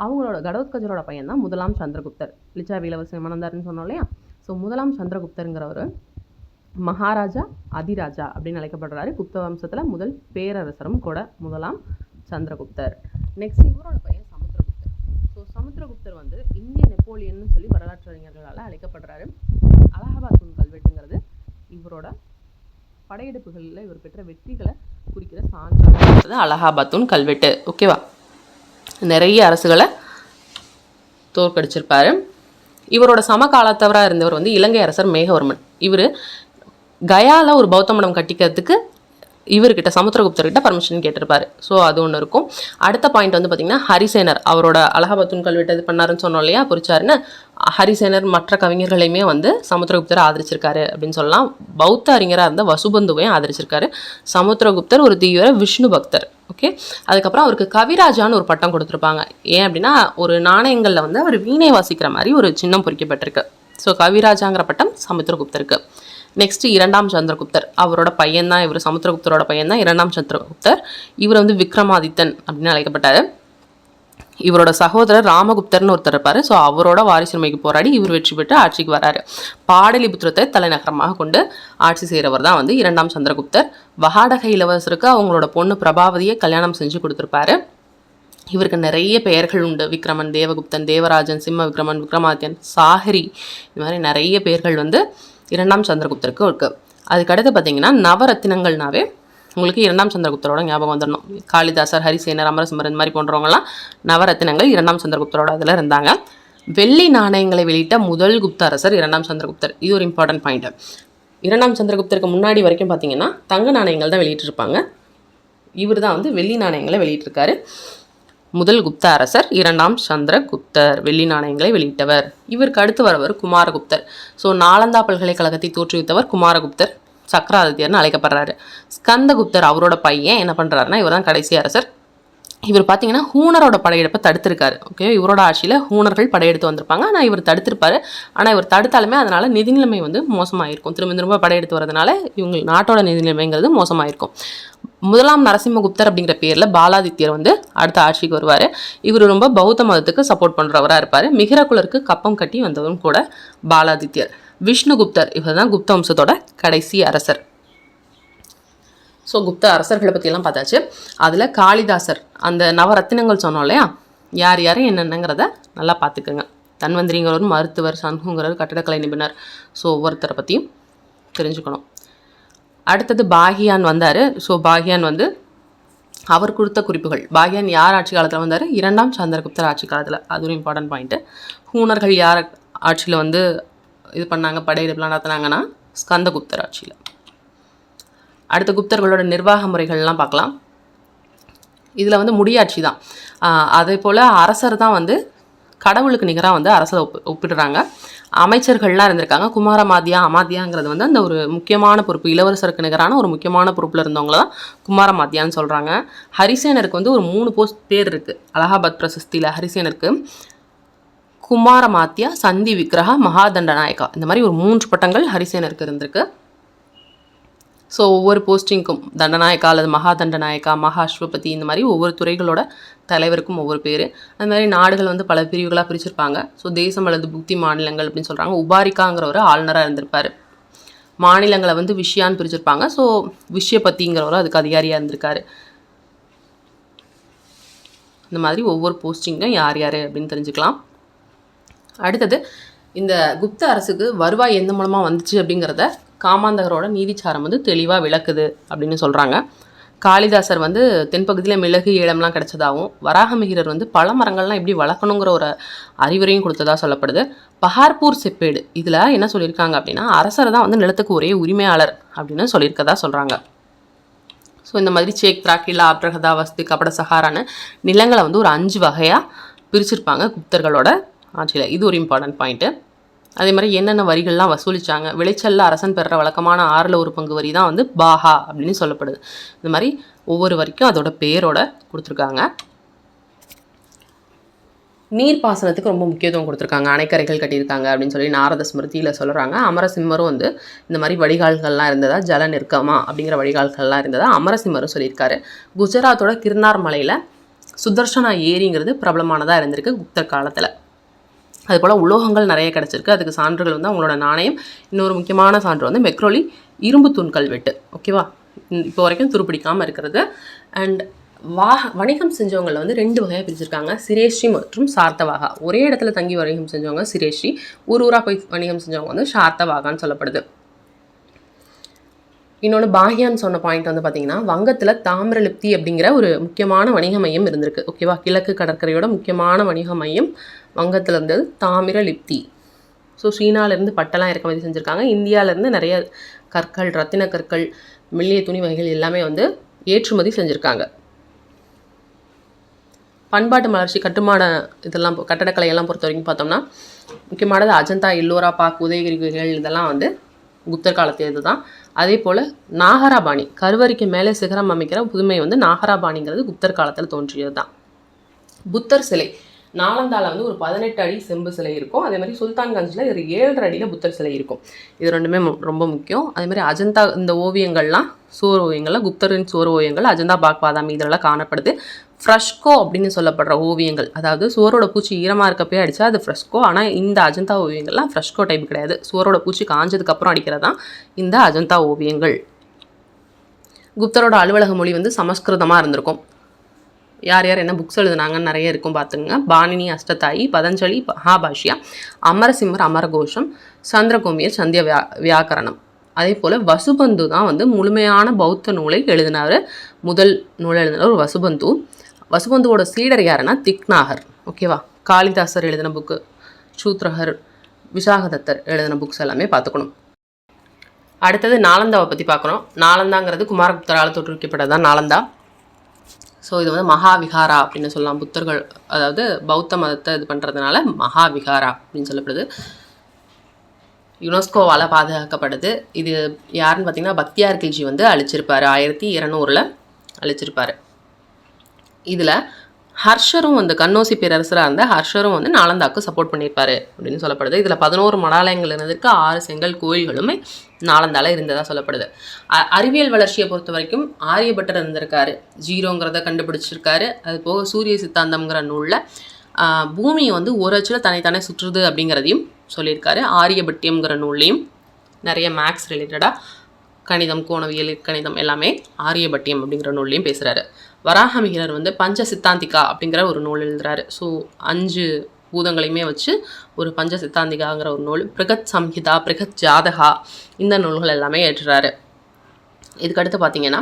அவங்களோட கடோத்கஜரோட பையன் தான் முதலாம் சந்திரகுப்தர். லிச்சாவி இளவரசர் மணந்தார்னு சொன்னோம் இல்லையா? ஸோ முதலாம் சந்திரகுப்தருங்கிறவர் மகாராஜா அதிராஜா அப்படின்னு அழைக்கப்படுறாரு. குப்த வம்சத்தில் முதல் பேரரசரும் கூட முதலாம் சந்திரகுப்தர். நெக்ஸ்ட் இவரோட பையன் சமுத்திரகுப்தர். ஸோ சமுத்திரகுப்தர் வந்து இந்திய நெப்போலியன்னு சொல்லி வரலாற்று அறிஞர்களால் அழைக்கப்படுறாரு. அலகாபாத் தூண் கல்வெட்டுங்கிறது இவரோட படையெடுப்புகளில் இவர் பெற்ற வெற்றிகளை குறிக்கிற சான்றாக அலகாபாத் தூண் கல்வெட்டு. ஓகேவா? நிறைய அரசுகளை தோற்கடிச்சிருப்பார். இவரோட சமகாலத்தவராக இருந்தவர் வந்து இலங்கை அரசர் மேகவர்மன். இவர் கயாவில் ஒரு பௌத்த மடம் கட்டிக்கிறதுக்கு இவர்கிட்ட சமுத்திரகுப்தர்கிட்ட பர்மிஷன் கேட்டிருப்பாரு. ஸோ அது ஒன்று இருக்கும். அடுத்த பாயிண்ட் வந்து பார்த்திங்கன்னா ஹரிசேனர். அவரோட அலகாபாத் தூண் கல்வெட்டு இது பண்ணாருன்னு சொன்னோம் இல்லையா, பொறிச்சாருன்னு. ஹரிசேனர் மற்ற கவிஞர்களையுமே வந்து சமுத்திரகுப்தரை ஆதரிச்சிருக்காரு அப்படின்னு சொல்லலாம். பௌத்த அறிஞராக இருந்த வசுபந்துவையும் ஆதரிச்சிருக்காரு. சமுத்திரகுப்தர் ஒரு தீவிர விஷ்ணு பக்தர். ஓகே. அதுக்கப்புறம் அவருக்கு கவிராஜான்னு ஒரு பட்டம் கொடுத்துருப்பாங்க. ஏன் அப்படின்னா, ஒரு நாணயங்களில் வந்து அவர் வீணை வாசிக்கிற மாதிரி ஒரு சின்னம் பொறிக்கப்பட்டிருக்கு. ஸோ கவிராஜாங்கிற பட்டம் சமுத்திரகுப்தருக்கு. நெக்ஸ்ட் இரண்டாம் சந்திரகுப்தர். அவரோட பையன் தான் இவர். சமுத்திரகுப்தரோட பையன் தான் இரண்டாம் சந்திரகுப்தர். இவர் வந்து விக்ரமாதித்தன் அப்படின்னு அழைக்கப்பட்டார். இவரோட சகோதரர் ராமகுப்தர்னு ஒருத்தர் இருப்பார். ஸோ அவரோட வாரிசுரிமைக்கு போராடி இவர் வெற்றி பெற்று ஆட்சிக்கு வராரு. பாடலிபுத்திரத்தை தலைநகரமாக கொண்டு ஆட்சி செய்கிறவர் தான் வந்து இரண்டாம் சந்திரகுப்தர். வகாடக இளவரசருக்கு அவங்களோட பொண்ணு பிரபாவதியை கல்யாணம் செஞ்சு கொடுத்துருப்பாரு. இவருக்கு நிறைய பெயர்கள் உண்டு. விக்ரமன், தேவகுப்தன், தேவராஜன், சிம்ம விக்ரமன், விக்ரமாதித்யன், சாஹரி, இந்த மாதிரி நிறைய பெயர்கள் வந்து இரண்டாம் சந்திரகுப்தருக்கு இருக்குது. அதுக்கடுத்து பார்த்தீங்கன்னா நவரத்தினங்கள்னாவே உங்களுக்கு இரண்டாம் சந்திரகுப்தரோட ஞாபகம் வந்துடணும். காளிதாசர், ஹரிசேனர், அமரசிம்மர் இந்த மாதிரி போன்றவங்கலாம் நவரத்தினங்கள் இரண்டாம் சந்திரகுப்தரோட அதில் இருந்தாங்க. வெள்ளி நாணயங்களை வெளியிட்ட முதல் குப்த அரசர் இரண்டாம் சந்திரகுப்தர். இது ஒரு இம்பார்ட்டன்ட் பாயிண்ட். இரண்டாம் சந்திரகுப்தருக்கு முன்னாடி வரைக்கும் பார்த்தீங்கன்னா தங்க நாணயங்கள் தான் வெளியிட்டிருப்பாங்க. இவர் தான் வந்து வெள்ளி நாணயங்களை வெளியிட்டிருக்காரு. முதல் குப்த அரசர் இரண்டாம் சந்திரகுப்தர் வெள்ளி நாணயங்களை வெளியிட்டவர். இவருக்கு அடுத்து வரவர் குமாரகுப்தர். ஸோ நாலந்தா பல்கலைக்கழகத்தை தோற்றுவித்தவர் குமாரகுப்தர். சக்கராதித்யர்னு அழைக்கப்படுறாரு. ஸ்கந்தகுப்தர் அவரோட பையன் என்ன பண்ணுறாருன்னா, இவர் தான் கடைசி அரசர். இவர் பார்த்தீங்கன்னா ஹூனரோட படையெடுப்பை தடுத்திருக்காரு. ஓகே, இவரோட ஆட்சியில் ஹூனர்கள் படையெடுத்து வந்திருப்பாங்க. ஆனால் இவர் தடுத்திருப்பாரு. ஆனால் இவர் தடுத்தாலுமே அதனால் நிதி நிலைமை வந்து மோசமாயிருக்கும். திரும்ப படையெடுத்து வரதுனால இவங்க நாட்டோட நிதி நிலைமைங்கிறது மோசமாயிருக்கும். முதலாம் நரசிம்மகுப்தர் அப்படிங்கிற பேரில் பாலாதித்யர் வந்து அடுத்த ஆட்சிக்கு வருவார். இவர் ரொம்ப பௌத்த மதத்துக்கு சப்போர்ட் பண்ணுறவராக இருப்பார். மிகிரகுலருக்கு கப்பம் கட்டி வந்தவரும் கூட பாலாதித்யர். விஷ்ணுகுப்தர் இவர் தான் குப்த வம்சத்தோட கடைசி அரசர். ஸோ குப்த அரசர்களை பற்றியெல்லாம் பார்த்தாச்சு. அதில் காளிதாசர் அந்த நவரத்தினங்கள் சொன்னோம் இல்லையா, யார் யார் என்னென்னங்கிறத நல்லா பார்த்துக்குங்க. தன்வந்திரிங்கிறவர் மருத்துவர், சண்முகங்கிறவர் கட்டடக்கலை நிபுணர். ஸோ ஒவ்வொருத்தரை பற்றியும் தெரிஞ்சுக்கணும். அடுத்தது பாகியான் வந்தார். ஸோ பாகியான் வந்து அவர் கொடுத்த குறிப்புகள். பாகியான் யார் ஆட்சி காலத்தில் வந்தார்? இரண்டாம் சந்திரகுப்தர் ஆட்சி காலத்தில். அது ஒரு இம்பார்ட்டன்ட் பாயிண்ட்டு. ஹூனர்கள் யார் ஆட்சியில் வந்து இது பண்ணாங்க, படையெடுப்புலாம் நடத்தினாங்கன்னா ஸ்கந்தகுப்தர் ஆட்சியில். அடுத்த குப்தர்களோட நிர்வாக முறைகள்லாம் பார்க்கலாம். இதில் வந்து முடியாட்சி தான். அதே போல் அரசர் தான் வந்து கடவுளுக்கு நிகராக வந்து அரசரை ஒப்பிடுறாங்க. அமைச்சர்கள்லாம் இருந்திருக்காங்க. குமாரமாத்தியா, அமாத்தியாங்கிறது வந்து அந்த ஒரு முக்கியமான பொறுப்பு, இளவரசருக்கு நிகரான ஒரு முக்கியமான பொறுப்பில் இருந்தவங்கள தான் குமாரமாத்தியான்னு சொல்கிறாங்க. ஹரிசேனருக்கு வந்து ஒரு 3 போஸ்ட் பேர் இருக்குது. அலகாபாத் பிரசஸ்தியில் ஹரிசேனருக்கு குமாரமாத்தியா, சந்தி விக்ரஹா, மகாதண்டநாயக்கா, இந்த மாதிரி ஒரு 3 பட்டங்கள் ஹரிசேனருக்கு இருந்திருக்கு. ஸோ ஒவ்வொரு போஸ்டிங்க்கும் தண்டநாயக்கா அல்லது மகாதண்டநாயக்கா, மகாஸ்வபதி, இந்த மாதிரி ஒவ்வொரு துறைகளோட தலைவருக்கும் ஒவ்வொரு பேர். அது மாதிரி நாடுகள் வந்து பல பிரிவுகளாக பிரிச்சிருப்பாங்க. ஸோ தேசம் அல்லது புக்தி மாநிலங்கள் அப்படின்னு சொல்கிறாங்க. உபாரிக்காங்கிற ஒரு ஆளுநராக இருந்திருப்பார். மாநிலங்களை வந்து விஷயான்னு பிரிச்சிருப்பாங்க. ஸோ விஷயபதிங்கிறவரும் அதுக்கு அதிகாரியாக இருந்திருக்காரு. இந்த மாதிரி ஒவ்வொரு போஸ்டிங்கும் யார் யார் அப்படின்னு தெரிஞ்சுக்கலாம். அடுத்தது இந்த குப்த அரசுக்கு வருவாய் எந்த மூலமாக வந்துச்சு அப்படிங்கிறத காமாந்தகரோட நீதிச்சாரம் வந்து தெளிவாக விளக்குது அப்படின்னு சொல்கிறாங்க. காளிதாசர் வந்து தென்பகுதியில் மிளகு ஏலம்லாம் கிடச்சதாகவும், வராகமிகிரர் வந்து பல மரங்கள்லாம் எப்படி வளர்க்கணுங்கிற ஒரு அறிவுரையும் கொடுத்ததாக சொல்லப்படுது. பஹார்பூர் செப்பேடு இதில் என்ன சொல்லியிருக்காங்க அப்படின்னா, அரசர் தான் வந்து நிலத்துக்கு ஒரே உரிமையாளர் அப்படின்னு சொல்லியிருக்கதா சொல்கிறாங்க. ஸோ இந்த மாதிரி சேக்த்ரா, கிலா, அப்ரகதா, வஸ்து, கபட, சஹாரான்னு நிலங்களை வந்து ஒரு 5 வகையாக பிரிச்சிருப்பாங்க குப்தர்களோட ஆட்சியில். இது ஒரு இம்பார்ட்டன்ட் பாயிண்ட்டு. அதே மாதிரி என்னென்ன வரிகள்லாம் வசூலித்தாங்க, விளைச்சலில் அரசன் பெறுற வழக்கமான 1/6 வரி தான் வந்து பாஹா அப்படின்னு சொல்லப்படுது. இந்த மாதிரி ஒவ்வொரு வரிக்கும் அதோட பேரோட கொடுத்துருக்காங்க. நீர்ப்பாசனத்துக்கு ரொம்ப முக்கியத்துவம் கொடுத்துருக்காங்க. அணைக்கரைகள் கட்டியிருக்காங்க அப்படின்னு சொல்லி நாரத ஸ்மிருதியில் சொல்கிறாங்க. அமரசிம்மரும் வந்து இந்த மாதிரி வடிகால்கள்லாம் இருந்ததா, ஜல நிற்கமா அப்படிங்கிற வடிகால்கள்லாம் இருந்ததா அமரசிம்மரும் சொல்லியிருக்காரு. குஜராத்தோட கிர்னார் மலையில் சுதர்ஷனா ஏரிங்கிறது பிரபலமானதாக இருந்திருக்கு குப்தர் காலத்தில். அதுபோல் உலோகங்கள் நிறைய கிடச்சிருக்கு. அதுக்கு சான்றுகள் வந்து அவங்களோட நாணயம். இன்னொரு முக்கியமான சான்று வந்து மெக்ரோலி இரும்பு தூண் கல்வெட்டு. ஓகேவா, இப்போ வரைக்கும் துருப்பிடிக்காமல் இருக்கிறது. அண்ட் வணிகம் செஞ்சவங்களை வந்து 2 வகையாக பிரிச்சிருக்காங்க, சிரேஷ்டி மற்றும் சார்த்தவாகா. ஒரே இடத்துல தங்கி வணிகம் செஞ்சவங்க சிரேஷ்டி, ஊராக போய் வணிகம் செஞ்சவங்க வந்து சார்த்தவாகான்னு சொல்லப்படுது. இன்னொன்று பாஹ்யான்னு சொன்ன பாயிண்ட் வந்து பார்த்திங்கன்னா, வங்கத்தில் தாமிரலிப்தி அப்படிங்கிற ஒரு முக்கியமான வணிக மையம் இருந்திருக்கு. ஓகேவா, கிழக்கு கடற்கரையோட முக்கியமான வணிக மையம் வங்கத்தில் இருந்தது தாமிரலிப்தி. ஸோ சீனாவிலேருந்து பட்டெல்லாம் இறக்குமதி செஞ்சுருக்காங்க. இந்தியாவிலேருந்து நிறைய கற்கள், ரத்தின கற்கள், மெல்லிய துணி வகைகள் எல்லாமே வந்து ஏற்றுமதி செஞ்சுருக்காங்க. பண்பாட்டு மலர்ச்சி, கட்டுமான இதெல்லாம் கட்டடக்கலையெல்லாம் பொறுத்த வரைக்கும் பார்த்தோம்னா முக்கியமானது அஜந்தா, எல்லோரா, பாக், உதயகிரி குகைகள் இதெல்லாம் வந்து குப்தர் காலத்து தான். அதே போல் நாகராபாணி, கருவறைக்கு மேலே சிகரம் அமைக்கிற புதுமை வந்து நாகராபாணிங்கிறது குப்தர் காலத்தில் தோன்றியது தான். புத்தர் சிலை நாலந்தாவில் வந்து ஒரு 18 அடி செம்பு சிலை இருக்கும். அதே மாதிரி சுல்தான்கஞ்சில் ஒரு 7.5 அடியில் புத்தர் சிலை இருக்கும். இது ரெண்டுமே ரொம்ப முக்கியம். அதே மாதிரி அஜந்தா இந்த ஓவியங்கள்லாம் சுவர் ஓவியங்கள்லாம் குப்தரின் சுவர் ஓவியங்கள் அஜந்தா, பாக், பாதாமி இதெல்லாம் காணப்படுது. ஃப்ரெஷ்கோ அப்படின்னு சொல்லப்படுற ஓவியங்கள், அதாவது சுவரோட பூச்சி ஈரமாக இருக்கப்பே அடித்தா அது ஃப்ரெஷ்கோ. ஆனால் இந்த அஜந்தா ஓவியங்கள்லாம் ஃப்ரெஷ்கோ டைப் கிடையாது. சுவரோட பூச்சி காஞ்சதுக்கப்புறம் அடிக்கிறது தான் இந்த அஜந்தா ஓவியங்கள். குப்தரோட அலுவலக மொழி வந்து சமஸ்கிருதமாக இருந்திருக்கும். யார் யார் என்ன புக்ஸ் எழுதுனாங்கன்னு நிறைய இருக்கும் பார்த்துங்க. பாணினி அஷ்டதாயி, பதஞ்சலி மகாபாஷ்யா, அமரசிம்மர் அமரகோஷம், சந்திரகோமியர் சந்திய வியாக்கரணம். அதே போல் வசுபந்து தான் வந்து முழுமையான பௌத்த நூலை எழுதினார். முதல் நூலை எழுதினார் ஒரு வசுபந்து. வசுபந்துவோட சீடர் யாருன்னா திக்நாகர். ஓகேவா, காளிதாசர் எழுதின புக்கு, சூத்ரகர், விசாகதத்தர் எழுதின புக்ஸ் எல்லாமே பார்த்துக்கணும். அடுத்தது நாலந்தாவை பற்றி பார்க்குறோம். நாலந்தாங்கிறது குமாரகுப்தரால் தோற்றுவிக்கப்பட்டதான் நாலந்தா. ஸோ இது வந்து மகாவிகாரா அப்படின்னு சொல்லலாம். புத்தர்கள் அதாவது பௌத்த மதத்தை இது பண்ணுறதுனால மகாவிகாரா அப்படின்னு சொல்லப்படுது. யுனெஸ்கோவால் பாதுகாக்கப்படுது. இது யாருன்னு பார்த்தீங்கன்னா பக்தியார் கில்ஜி வந்து அழிச்சிருப்பார். 1200 அழிச்சிருப்பார். இதில் ஹர்ஷரும் வந்து கன்னோசி பேரரசராக இருந்த ஹர்ஷரும் வந்து நாலந்தாவுக்கு சப்போர்ட் பண்ணியிருப்பார் அப்படின்னு சொல்லப்படுது. இதில் 11 மடாலயங்கள் இருந்ததுக்கு 6 செங்கல் கோயில்களுமே நாலந்தால இருந்ததாக சொல்லப்படுது. அறிவியல் வளர்ச்சியை பொறுத்த வரைக்கும் ஆரியபட்டர் இருந்திருக்காரு, ஜீரோங்கிறத கண்டுபிடிச்சிருக்காரு. அது போக சூரிய சித்தாந்தம்ங்கிற நூலில் பூமியை வந்து ஒரு அச்சில் தனித்தானே சுற்றுது அப்படிங்கிறதையும் சொல்லியிருக்காரு. ஆரியபட்டியம்ங்கிற நூல்லையும் நிறைய மேக்ஸ் ரிலேட்டடாக கணிதம், கோணவியல், கணிதம் எல்லாமே ஆரியபட்டியம் அப்படிங்கிற நூல்லையும் பேசுகிறாரு. வராகமிகிரர் வந்து பஞ்ச சித்தாந்திகா அப்படிங்கிற ஒரு நூல் எழுதுறாரு. ஸோ 5 பூதங்களையுமே வச்சு ஒரு பஞ்ச சித்தாந்திகாங்கிற ஒரு நூல். பிருகத் சம்ஹிதா, பிருகத் ஜாதகா இந்த நூல்கள் எல்லாமே ஏற்றுறாரு. இதுக்கடுத்து பார்த்தீங்கன்னா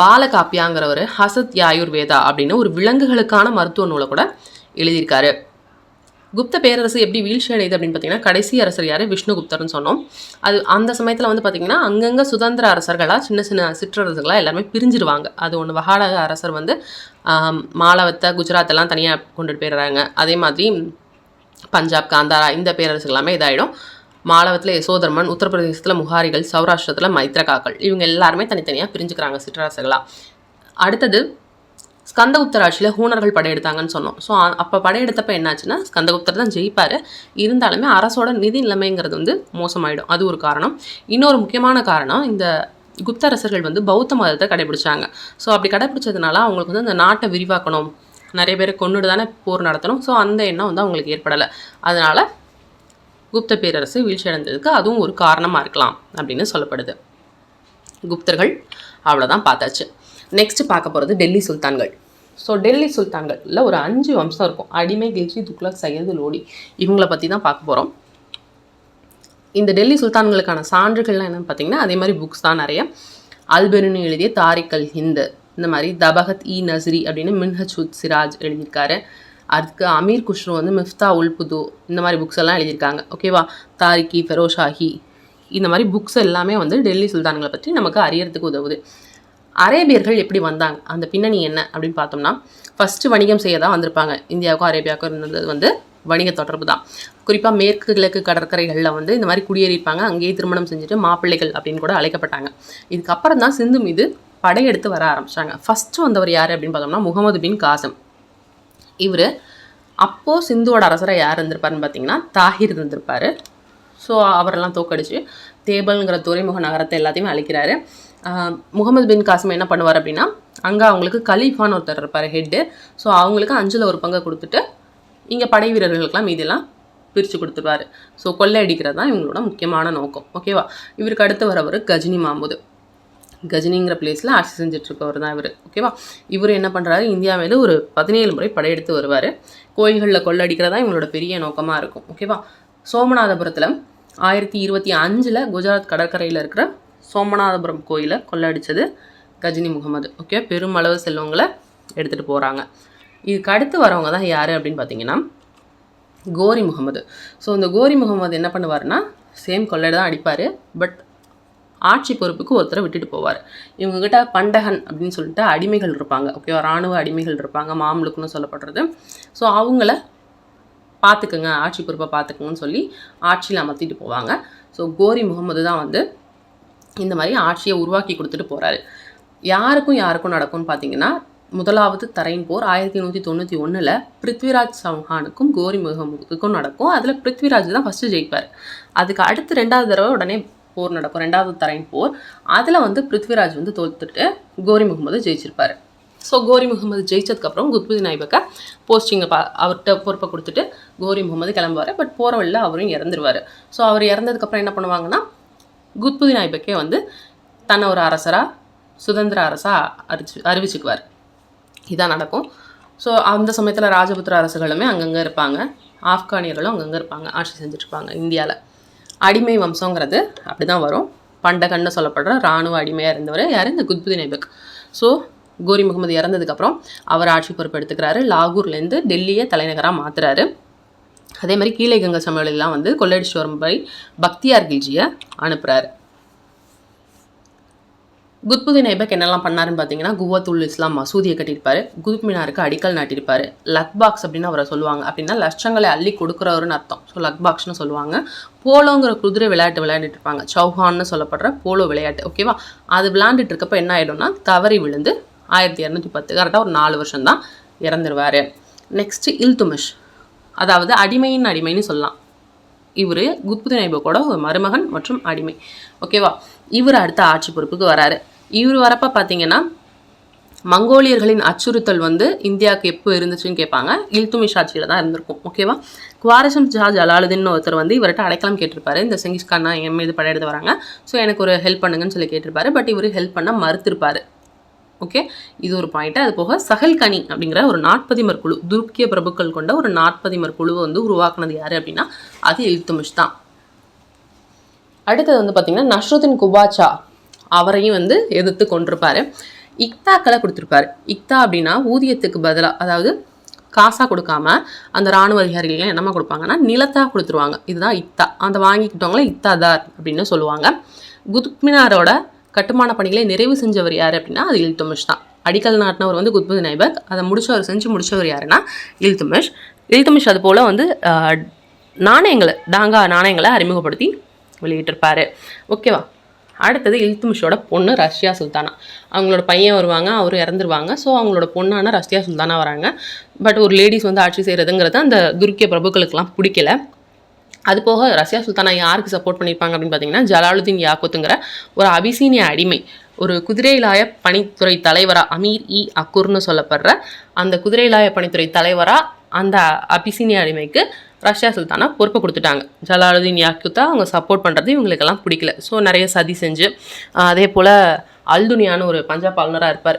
பாலகாப்பியாங்கிற ஒரு ஹசத் யாயுர்வேதா அப்படின்னு ஒரு விலங்குகளுக்கான மருத்துவ நூலை கூட எழுதியிருக்காரு. குப்த பேரரசு எப்படி வீழ்ச்சி அடையுது அப்படின்னு பார்த்தீங்கன்னா, கடைசி அரசர் யார், விஷ்ணுகுப்தர்னு சொன்னோம். அது அந்த சமயத்தில் வந்து பார்த்திங்கன்னா அங்கங்கே சுதந்திர அரசர்களாக சின்ன சின்ன சிற்றரசுகளாக எல்லாருமே பிரிஞ்சிருவாங்க. அது ஒன்று. வகாடக அரசர் வந்து மாலவத்தை, குஜராத்தெல்லாம் தனியாக கொண்டுட்டு போயிடுறாங்க. அதே மாதிரி பஞ்சாப், காந்தாரா இந்த பேரரசுகள் எல்லாமே இதாகிடும். மாலவத்தில் யசோதர்மன், உத்தரப்பிரதேசத்தில் முகாரிகள், சௌராஷ்டிரத்தில் மைத்ரகாக்கள் இவங்க எல்லாருமே தனித்தனியாக பிரிஞ்சுக்கிறாங்க சிற்றரசுகளாக. அடுத்தது ஸ்கந்தகுப்தர் ஆட்சியில் ஹூனர்கள் படையெடுத்தாங்கன்னு சொன்னோம். ஸோ அப்போ படையெடுத்தப்போ என்னாச்சுன்னா ஸ்கந்தகுப்தர் தான் ஜெயிப்பார். இருந்தாலுமே அரசோட நிதி நிலைமைங்கிறது வந்து மோசமாயிடும். அது ஒரு காரணம். இன்னொரு முக்கியமான காரணம், இந்த குப்த அரசர்கள் வந்து பௌத்த மதத்தை கடைபிடிச்சாங்க. ஸோ அப்படி கடைபிடிச்சதுனால அவங்களுக்கு வந்து அந்த நாட்டை விரிவாக்கணும், நிறைய பேரை கொண்டுட்டு தானே போர் நடத்தணும். ஸோ அந்த எண்ணம் வந்து அவங்களுக்கு ஏற்படலை. அதனால் குப்த பேரரசு வீழ்ச்சி அடைந்ததுக்கு அதுவும் ஒரு காரணமாக இருக்கலாம் அப்படின்னு சொல்லப்படுது. குப்தர்கள் அவ்வளோதான் பார்த்தாச்சு. நெக்ஸ்ட் பார்க்க போகிறது டெல்லி சுல்தான்கள். ஸோ டெல்லி சுல்தான்களில் ஒரு 5 வம்சம் இருக்கும். அடிமை, கில்ஜி, துக்ளக், சையது, லோடி இவங்கள பற்றி தான் பார்க்க போகிறோம். இந்த டெல்லி சுல்தான்களுக்கான சான்றுகள்லாம் என்னென்னு பார்த்தீங்கன்னா அதே மாதிரி புக்ஸ் தான் நிறைய. அல்பெருனி எழுதிய தாரிக் அல் ஹிந்த், இந்த மாதிரி தபகத் இ நஸ்ரி அப்படின்னு மின்ஹஜ் உத் சிராஜ் எழுதியிருக்காரு. அதுக்கு அமீர் குஷ்ரு வந்து மிஃப்தா உல் புது இந்த மாதிரி புக்ஸ் எல்லாம் எழுதியிருக்காங்க. ஓகேவா, தாரிக்கி, ஃபெரோஷாஹி இந்த மாதிரி புக்ஸ் எல்லாமே வந்து டெல்லி சுல்தான்களை பற்றி நமக்கு அறியறதுக்கு உதவுது. அரேபியர்கள் எப்படி வந்தாங்க, அந்த பின்னணி என்ன அப்படின்னு பார்த்தோம்னா, ஃபஸ்ட்டு வணிகம் செய்ய தான் வந்திருப்பாங்க. இந்தியாவுக்கும் அரேபியாவுக்கும் இருந்தது வந்து வணிக தொடர்பு தான். குறிப்பாக மேற்கு கிழக்கு கடற்கரைகளில் வந்து இந்த மாதிரி குடியேறிப்பாங்க. அங்கேயே திருமணம் செஞ்சுட்டு மாப்பிள்ளைகள் அப்படின்னு கூட அழைக்கப்பட்டாங்க. இதுக்கப்புறம் தான் சிந்து மீது படையெடுத்து வர ஆரம்பித்தாங்க. ஃபஸ்ட்டு வந்தவர் யார் அப்படின்னு பார்த்தோம்னா முகமது பின் காசிம். இவர் அப்போது சிந்துவோட அரசராக யார் இருந்திருப்பாருன்னு பார்த்தீங்கன்னா தாஹிர் இருந்திருப்பார். ஸோ அவரெல்லாம் தோக்கடிச்சு தேபல்ங்கிற துறைமுக நகரத்தை எல்லாத்தையுமே அழிக்கிறாரு. முகமது பின் காசிம் என்ன பண்ணுவார் அப்படின்னா, அங்கே அவங்களுக்கு கலீஃபான்னு ஒருத்தர் இருப்பார், ஹெட்டு. ஸோ அவங்களுக்கு 5ல் 1 பங்கை கொடுத்துட்டு இங்கே படை வீரர்களுக்கெல்லாம் மீதெல்லாம் பிரித்து கொடுத்துருவார். ஸோ கொள்ளையடிக்கிறது தான் இவங்களோட முக்கியமான நோக்கம். ஓகேவா, இவருக்கு அடுத்து வரவர் கஜினி மாமுது. கஜினிங்கிற பிளேஸில் ஆட்சி செஞ்சிட்ருக்கவர் தான் இவர். ஓகேவா, இவர் என்ன பண்ணுறாரு, இந்தியா மேலே ஒரு 17 முறை படையெடுத்து வருவார். கோயில்களில் கொள்ளடிக்கிறதா இவங்களோட பெரிய நோக்கமாக இருக்கும். ஓகேவா, சோமநாதபுரத்தில் 1025 குஜராத் கடற்கரையில் இருக்கிற சோமநாதபுரம் கோயிலை கொள்ளடித்தது கஜினி முகமது. ஓகே, பெருமளவு செல்வங்களை எடுத்துகிட்டு போகிறாங்க. இதுக்கு அடுத்து வரவங்க தான் யார் அப்படின்னு பார்த்தீங்கன்னா கோரி முகமது. ஸோ இந்த கோரி முகமது என்ன பண்ணுவார்னா, சேம் கொள்ளை தான் அடிப்பார். பட் ஆட்சி பொறுப்புக்கு ஒருத்தரை விட்டுட்டு போவார். இவங்ககிட்ட பண்டகன் அப்படின்னு சொல்லிட்டு அடிமைகள் இருப்பாங்க. ஓகேவா, இராணுவ அடிமைகள் இருப்பாங்க, மாமலுக்குன்னு சொல்லப்படுறது. ஸோ அவங்கள பார்த்துக்குங்க, ஆட்சி பொறுப்பை பார்த்துக்குங்கன்னு சொல்லி ஆட்சியில் அமர்த்திட்டு போவாங்க. ஸோ கோரி முகமது தான் வந்து இந்த மாதிரி ஆட்சியை உருவாக்கி கொடுத்துட்டு போகிறாரு. யாருக்கும் நடக்கும்னு பார்த்தீங்கன்னா, முதலாவது தரையின் போர் 1191 பிருத்விராஜ் சௌஹானுக்கும் கோரி முகமதுக்கும் நடக்கும். அதில் பிருத்விராஜ் தான் ஃபஸ்ட்டு ஜெயிப்பார். அதுக்கு அடுத்து 2வது தடவை உடனே போர் நடக்கும், 2வது தரையின் போர். அதில் வந்து பிருத்விராஜ் வந்து தோத்துட்டு கோரி முகமது ஜெயிச்சிருப்பார். ஸோ கோரி முகமது ஜெயிச்சதுக்கப்புறம் குத்புதீன் ஐபக்கை போஸ்டிங்கை அவர்கிட்ட பொறுப்பை கொடுத்துட்டு கோரி முகமது கிளம்புவார். பட் போகிற வழியில் அவரும் இறந்துருவார். ஸோ அவர் இறந்ததுக்கப்புறம் என்ன பண்ணுவாங்கன்னா, குத்புதீன் ஐபக்கே வந்து தன்னை ஒரு அரசராக, சுதந்திர அரசாக அறிவிச்சுக்குவார். இதான் நடக்கும். ஸோ அந்த சமயத்தில் ராஜபுத்திர அரசுகளுமே அங்கங்கே இருப்பாங்க, ஆப்கானியர்களும் அங்கங்கே இருப்பாங்க, ஆட்சி செஞ்சுட்ருப்பாங்க இந்தியாவில். அடிமை வம்சங்கிறது அப்படி தான் வரும். பண்டகன்னு சொல்லப்படுற இராணுவ அடிமையாக இருந்தவர் யார், இந்த குத்புதீன் ஐபக். ஸோ கோரி முகமது இறந்ததுக்கப்புறம் அவர் ஆட்சி பொறுப்பு எடுத்துக்கிறாரு. லாகூர்லேருந்து டெல்லியை தலைநகராக மாற்றுறாரு. அதே மாதிரி கீழே கங்கை சமவெளியெல்லாம் வந்து கொள்ளையடிச்சு வரும்படி பக்தியார் கில்ஜியை அனுப்புகிறாரு. குத்புதீன் ஐபக் என்னெல்லாம் பண்ணாருன்னு பார்த்தீங்கன்னா, குவத்துல் இஸ்லாம் மசூதியை கட்டியிருப்பார், குதுப் மினாருக்கு அடிக்கல் நாட்டியிருப்பார். லக்பாக்ஸ் அப்படின்னு அவரை சொல்லுவாங்க. அப்படின்னா லட்சங்களை அள்ளி கொடுக்குறவருன்னு அர்த்தம். ஸோ லக்பாக்ஸ்னு சொல்லுவாங்க. போலோங்கிற குதிரை விளையாட்டு விளையாண்டுட்டு இருப்பாங்க, சௌஹான்னு சொல்லப்படுற போலோ விளையாட்டு. ஓகேவா, அது விளையாண்டுட்டு இருக்கப்போ என்ன ஆகிடும்னா, தவறி விழுந்து 1210 கரெக்டாக ஒரு 4 வருஷம் தான் இறந்துருவார். நெக்ஸ்ட்டு இல்துமிஷ், அதாவது அடிமைன்னு சொல்லலாம். இவர் குத்புதீன் ஐபக்கோட ஒரு மருமகன் மற்றும் அடிமை. ஓகேவா, இவர் அடுத்த ஆட்சி பொறுப்புக்கு வராரு. இவர் வரப்போ பார்த்தீங்கன்னா, மங்கோலியர்களின் அச்சுறுத்தல் வந்து இந்தியாவுக்கு எப்போ இருந்துச்சுன்னு கேட்பாங்க. இல்துமிஷ் ஆட்சியில் தான் இருந்திருக்கும். ஓகேவா, குவாரசம் ஷா ஜலாலுதீன் ஒருத்தர் வந்து இவர்கிட்ட அடைக்கலம் கேட்டிருப்பாரு. இந்த செங்கிஸ்கான் என் மீது படையெடுத்து வராங்க, ஸோ எனக்கு ஒரு ஹெல்ப் பண்ணுங்கன்னு சொல்லி கேட்டிருப்பாரு. பட் இவர் ஹெல்ப் பண்ண மறுத்திருப்பார். ஓகே, இது ஒரு பாயிண்ட்டு. அது போக சஹல்கனி அப்படிங்கிற ஒரு 40 குழு, துருக்கிய பிரபுக்கள் கொண்ட ஒரு 40 குழுவை வந்து உருவாக்குனது யார் அப்படின்னா அது இல்துமிஷ் தான். அடுத்தது வந்து பார்த்திங்கன்னா நஸ்ருதீன் குபாச்சா, அவரையும் வந்து எதிர்த்து கொண்டிருப்பார். இக்தாக்களை கொடுத்துருப்பாரு. இக்தா அப்படின்னா ஊதியத்துக்கு பதிலாக, அதாவது காசாக கொடுக்காம அந்த இராணுவ அதிகாரிகள்லாம் என்னமா கொடுப்பாங்கன்னா நிலத்தாக கொடுத்துருவாங்க. இதுதான் இக்தா. அந்த வாங்கிக்கிட்டவங்கள இக்தாதார் அப்படின்னு சொல்லுவாங்க. குதுப் மினாரோட கட்டுமான பணிகளை நிறைவு செஞ்சவர் யார் அப்படின்னா அது இல்துமிஷ் தான். அடிக்கல் நாட்டினவர் வந்து குத்புதீன் ஐபக், அதை செஞ்சு முடிச்சவர் யாருன்னா இல்துமிஷ். இல்துமிஷ் அது போல் வந்து நாணயங்களை, டாங்கா நாணயங்களை அறிமுகப்படுத்தி வெளியிட்டிருப்பார். ஓகேவா, அடுத்தது இல்துமிஷோட பொண்ணு ரஷ்யா சுல்தானா. அவங்களோட பையன் வருவாங்க, அவர் இறந்துருவாங்க. ஸோ அவங்களோட பொண்ணான ரஷ்யா சுல்தானா வராங்க. பட் ஒரு லேடிஸ் வந்து ஆட்சி செய்கிறதுங்கிறது அந்த துருக்கிய பிரபுக்களுக்கெல்லாம் பிடிக்கல. அது போக ரஷ்யா சுல்தானா யாருக்கு சப்போர்ட் பண்ணியிருப்பாங்க அப்படின்னு பார்த்தீங்கன்னா, ஜலாலுதீன் யாக்குத்துங்கிற ஒரு அபிசீனிய அடிமை, ஒரு குதிரைலாய பணித்துறை தலைவராக, அமீர் இ அக்குர்னு சொல்லப்படுற அந்த குதிரைலாய பணித்துறை தலைவராக அந்த அபிசீனிய அடிமைக்கு ரஷ்யா சுல்தானா பொறுப்பை கொடுத்துட்டாங்க. ஜலாலுதீன் யாக்குத்தா அவங்க சப்போர்ட் பண்ணுறது இவங்களுக்கெல்லாம் பிடிக்கல. ஸோ நிறைய சதி செஞ்சு, அதே போல் அல்துனியான்னு ஒரு பஞ்சாப் ஆளுநராக இருப்பார்,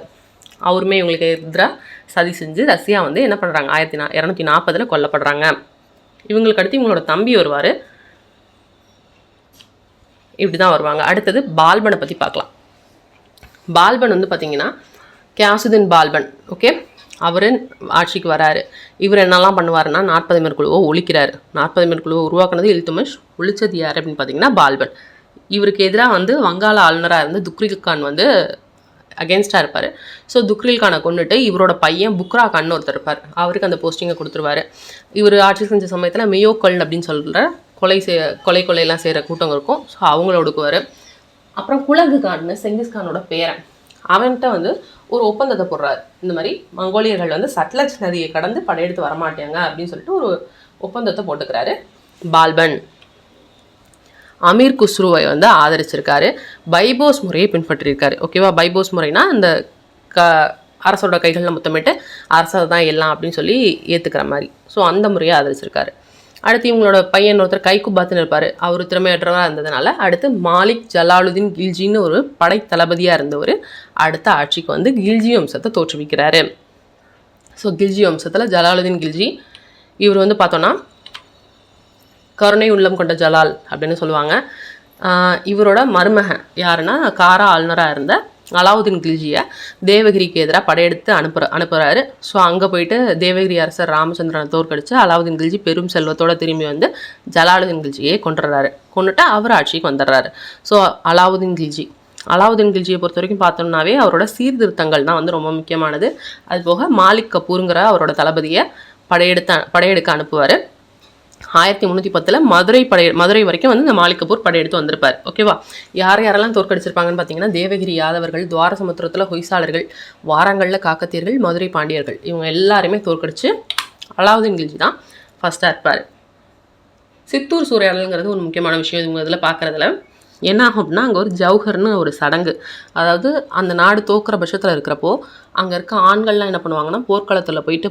அவருமே இவங்களுக்கு எதிராக சதி செஞ்சு ரஷ்யா வந்து என்ன பண்ணுறாங்க, 1240 கொல்லப்படுறாங்க. இவங்களுக்கு அடுத்து இவங்களோட தம்பி வருவார், இப்படி தான் வருவாங்க. அடுத்தது பால்பனை பற்றி பார்க்கலாம். பால்பன் வந்து பார்த்திங்கன்னா கியாசுதீன் பால்பன். ஓகே, அவர் ஆட்சிக்கு வராரு. இவர் என்னெல்லாம் பண்ணுவாருன்னா 40 மேற்குழுவை ஒழிக்கிறாரு. 40 மேற்குழுவை உருவாக்குனது இல்துமிஷ், ஒழிச்சது யார் அப்படின்னு பார்த்தீங்கன்னா பால்பன். இவருக்கு எதிராக வந்து வங்காள ஆளுநராக இருந்து துக்ரில் கான் வந்து அகேன்ஸ்டாக இருப்பார். ஸோ துக்ரில் கானை கொண்டுட்டு இவரோட பையன் புக்ரா கான் ஒருத்தர் இருப்பார், அவருக்கு அந்த போஸ்டிங்கை கொடுத்துருவாரு. இவர் ஆட்சி செஞ்ச சமயத்தில் மியோக்கல் அப்படின்னு சொல்கிற கொலையெல்லாம் செய்கிற கூட்டம் இருக்கும். ஸோ அவங்கள ஒடுக்குவார். அப்புறம் குலகு கான்னு செங்கிஸ்கானோட பேரன், அவன்கிட்ட வந்து ஒரு ஒப்பந்தத்தை போடுறாரு. இந்த மாதிரி மங்கோலியர்கள் வந்து சட்லஜ் நதியை கடந்து படையெடுத்து வரமாட்டாங்க அப்படின்னு சொல்லிட்டு ஒரு ஒப்பந்தத்தை போட்டுக்கிறாரு பால்பன். அமீர் குஸ்ருவை வந்து ஆதரிச்சிருக்காரு. பைபோஸ் முறையை பின்பற்றியிருக்காரு. ஓகேவா, பைபோஸ் முறைனா இந்த அரசோட கைகளில் முத்தமிட்டு அரசர் தான் எல்லாம் அப்படின்னு சொல்லி ஏற்றுக்கிற மாதிரி. ஸோ அந்த முறையை ஆதரிச்சிருக்காரு. அடுத்து இவங்களோட பையன் ஒருத்தர் கைக்குபாத்துன்னு இருப்பார். அவர் திறமையற்றவராக இருந்ததுனால அடுத்து மாலிக் ஜலாலுதீன் கில்ஜின்னு ஒரு படை தளபதியாக இருந்தவர் அடுத்த ஆட்சிக்கு வந்து கில்ஜி வம்சத்தை தோற்றுவிக்கிறாரு. ஸோ கில்ஜி வம்சத்தில் ஜலாலுதீன் கில்ஜி, இவர் வந்து பார்த்தோன்னா கருணை உள்ளம் கொண்ட ஜலால் அப்படின்னு சொல்லுவாங்க. இவரோட மருமகன் யாருன்னா காரா ஆளுநராக இருந்த அலாவுதீன் கில்ஜியை தேவகிரிக்கு எதிராக படையெடுத்து அனுப்புகிறாரு. ஸோ அங்கே போயிட்டு தேவகிரி அரசர் ராமச்சந்திரனை தோற்கடித்து அலாவுதீன் கில்ஜி பெரும் செல்வத்தோடு திரும்பி வந்து ஜலாலுதீன் கில்ஜியை கொண்டுட்டு அவர் ஆட்சிக்கு வந்துடுறாரு. ஸோ அலாவுதீன் கில்ஜியை பொறுத்த வரைக்கும் பார்த்தோம்னாவே அவரோட சீர்திருத்தங்கள் தான் வந்து ரொம்ப முக்கியமானது. அது போக மாலிக் கபூருங்கிற அவரோட தளபதியை படையெடுக்க அனுப்புவார். 1310 மதுரை வரைக்கும் வந்து இந்த மாலிக் கபூர் படையெடுத்து வந்திருப்பார். ஓகேவா, யாரெல்லாம் தோற்கடிச்சிருப்பாங்கன்னு பார்த்தீங்கன்னா தேவகிரி யாதவர்கள், துவாரசமுத்திரத்தில் ஹொய்சாளர்கள், வாரங்களில் காக்கத்தியர்கள், மதுரை பாண்டியர்கள், இவங்க எல்லாருமே தோற்கடிச்சு அலாவுதீன் கில்ஜி தான் ஃபஸ்ட்டாக இருப்பார். சித்தூர் சூறையாடல்ங்கிறது ஒரு முக்கியமான விஷயம். இவங்க இதில் பார்க்குறதுல என்ன ஆகும் அப்படின்னா அங்கே ஒரு ஜவுஹர்னு ஒரு சடங்கு, அதாவது அந்த நாடு தோக்குற பட்சத்தில் இருக்கிறப்போ அங்கே இருக்க ஆண்கள்லாம் என்ன பண்ணுவாங்கன்னா போர்க்களத்தில் போயிட்டு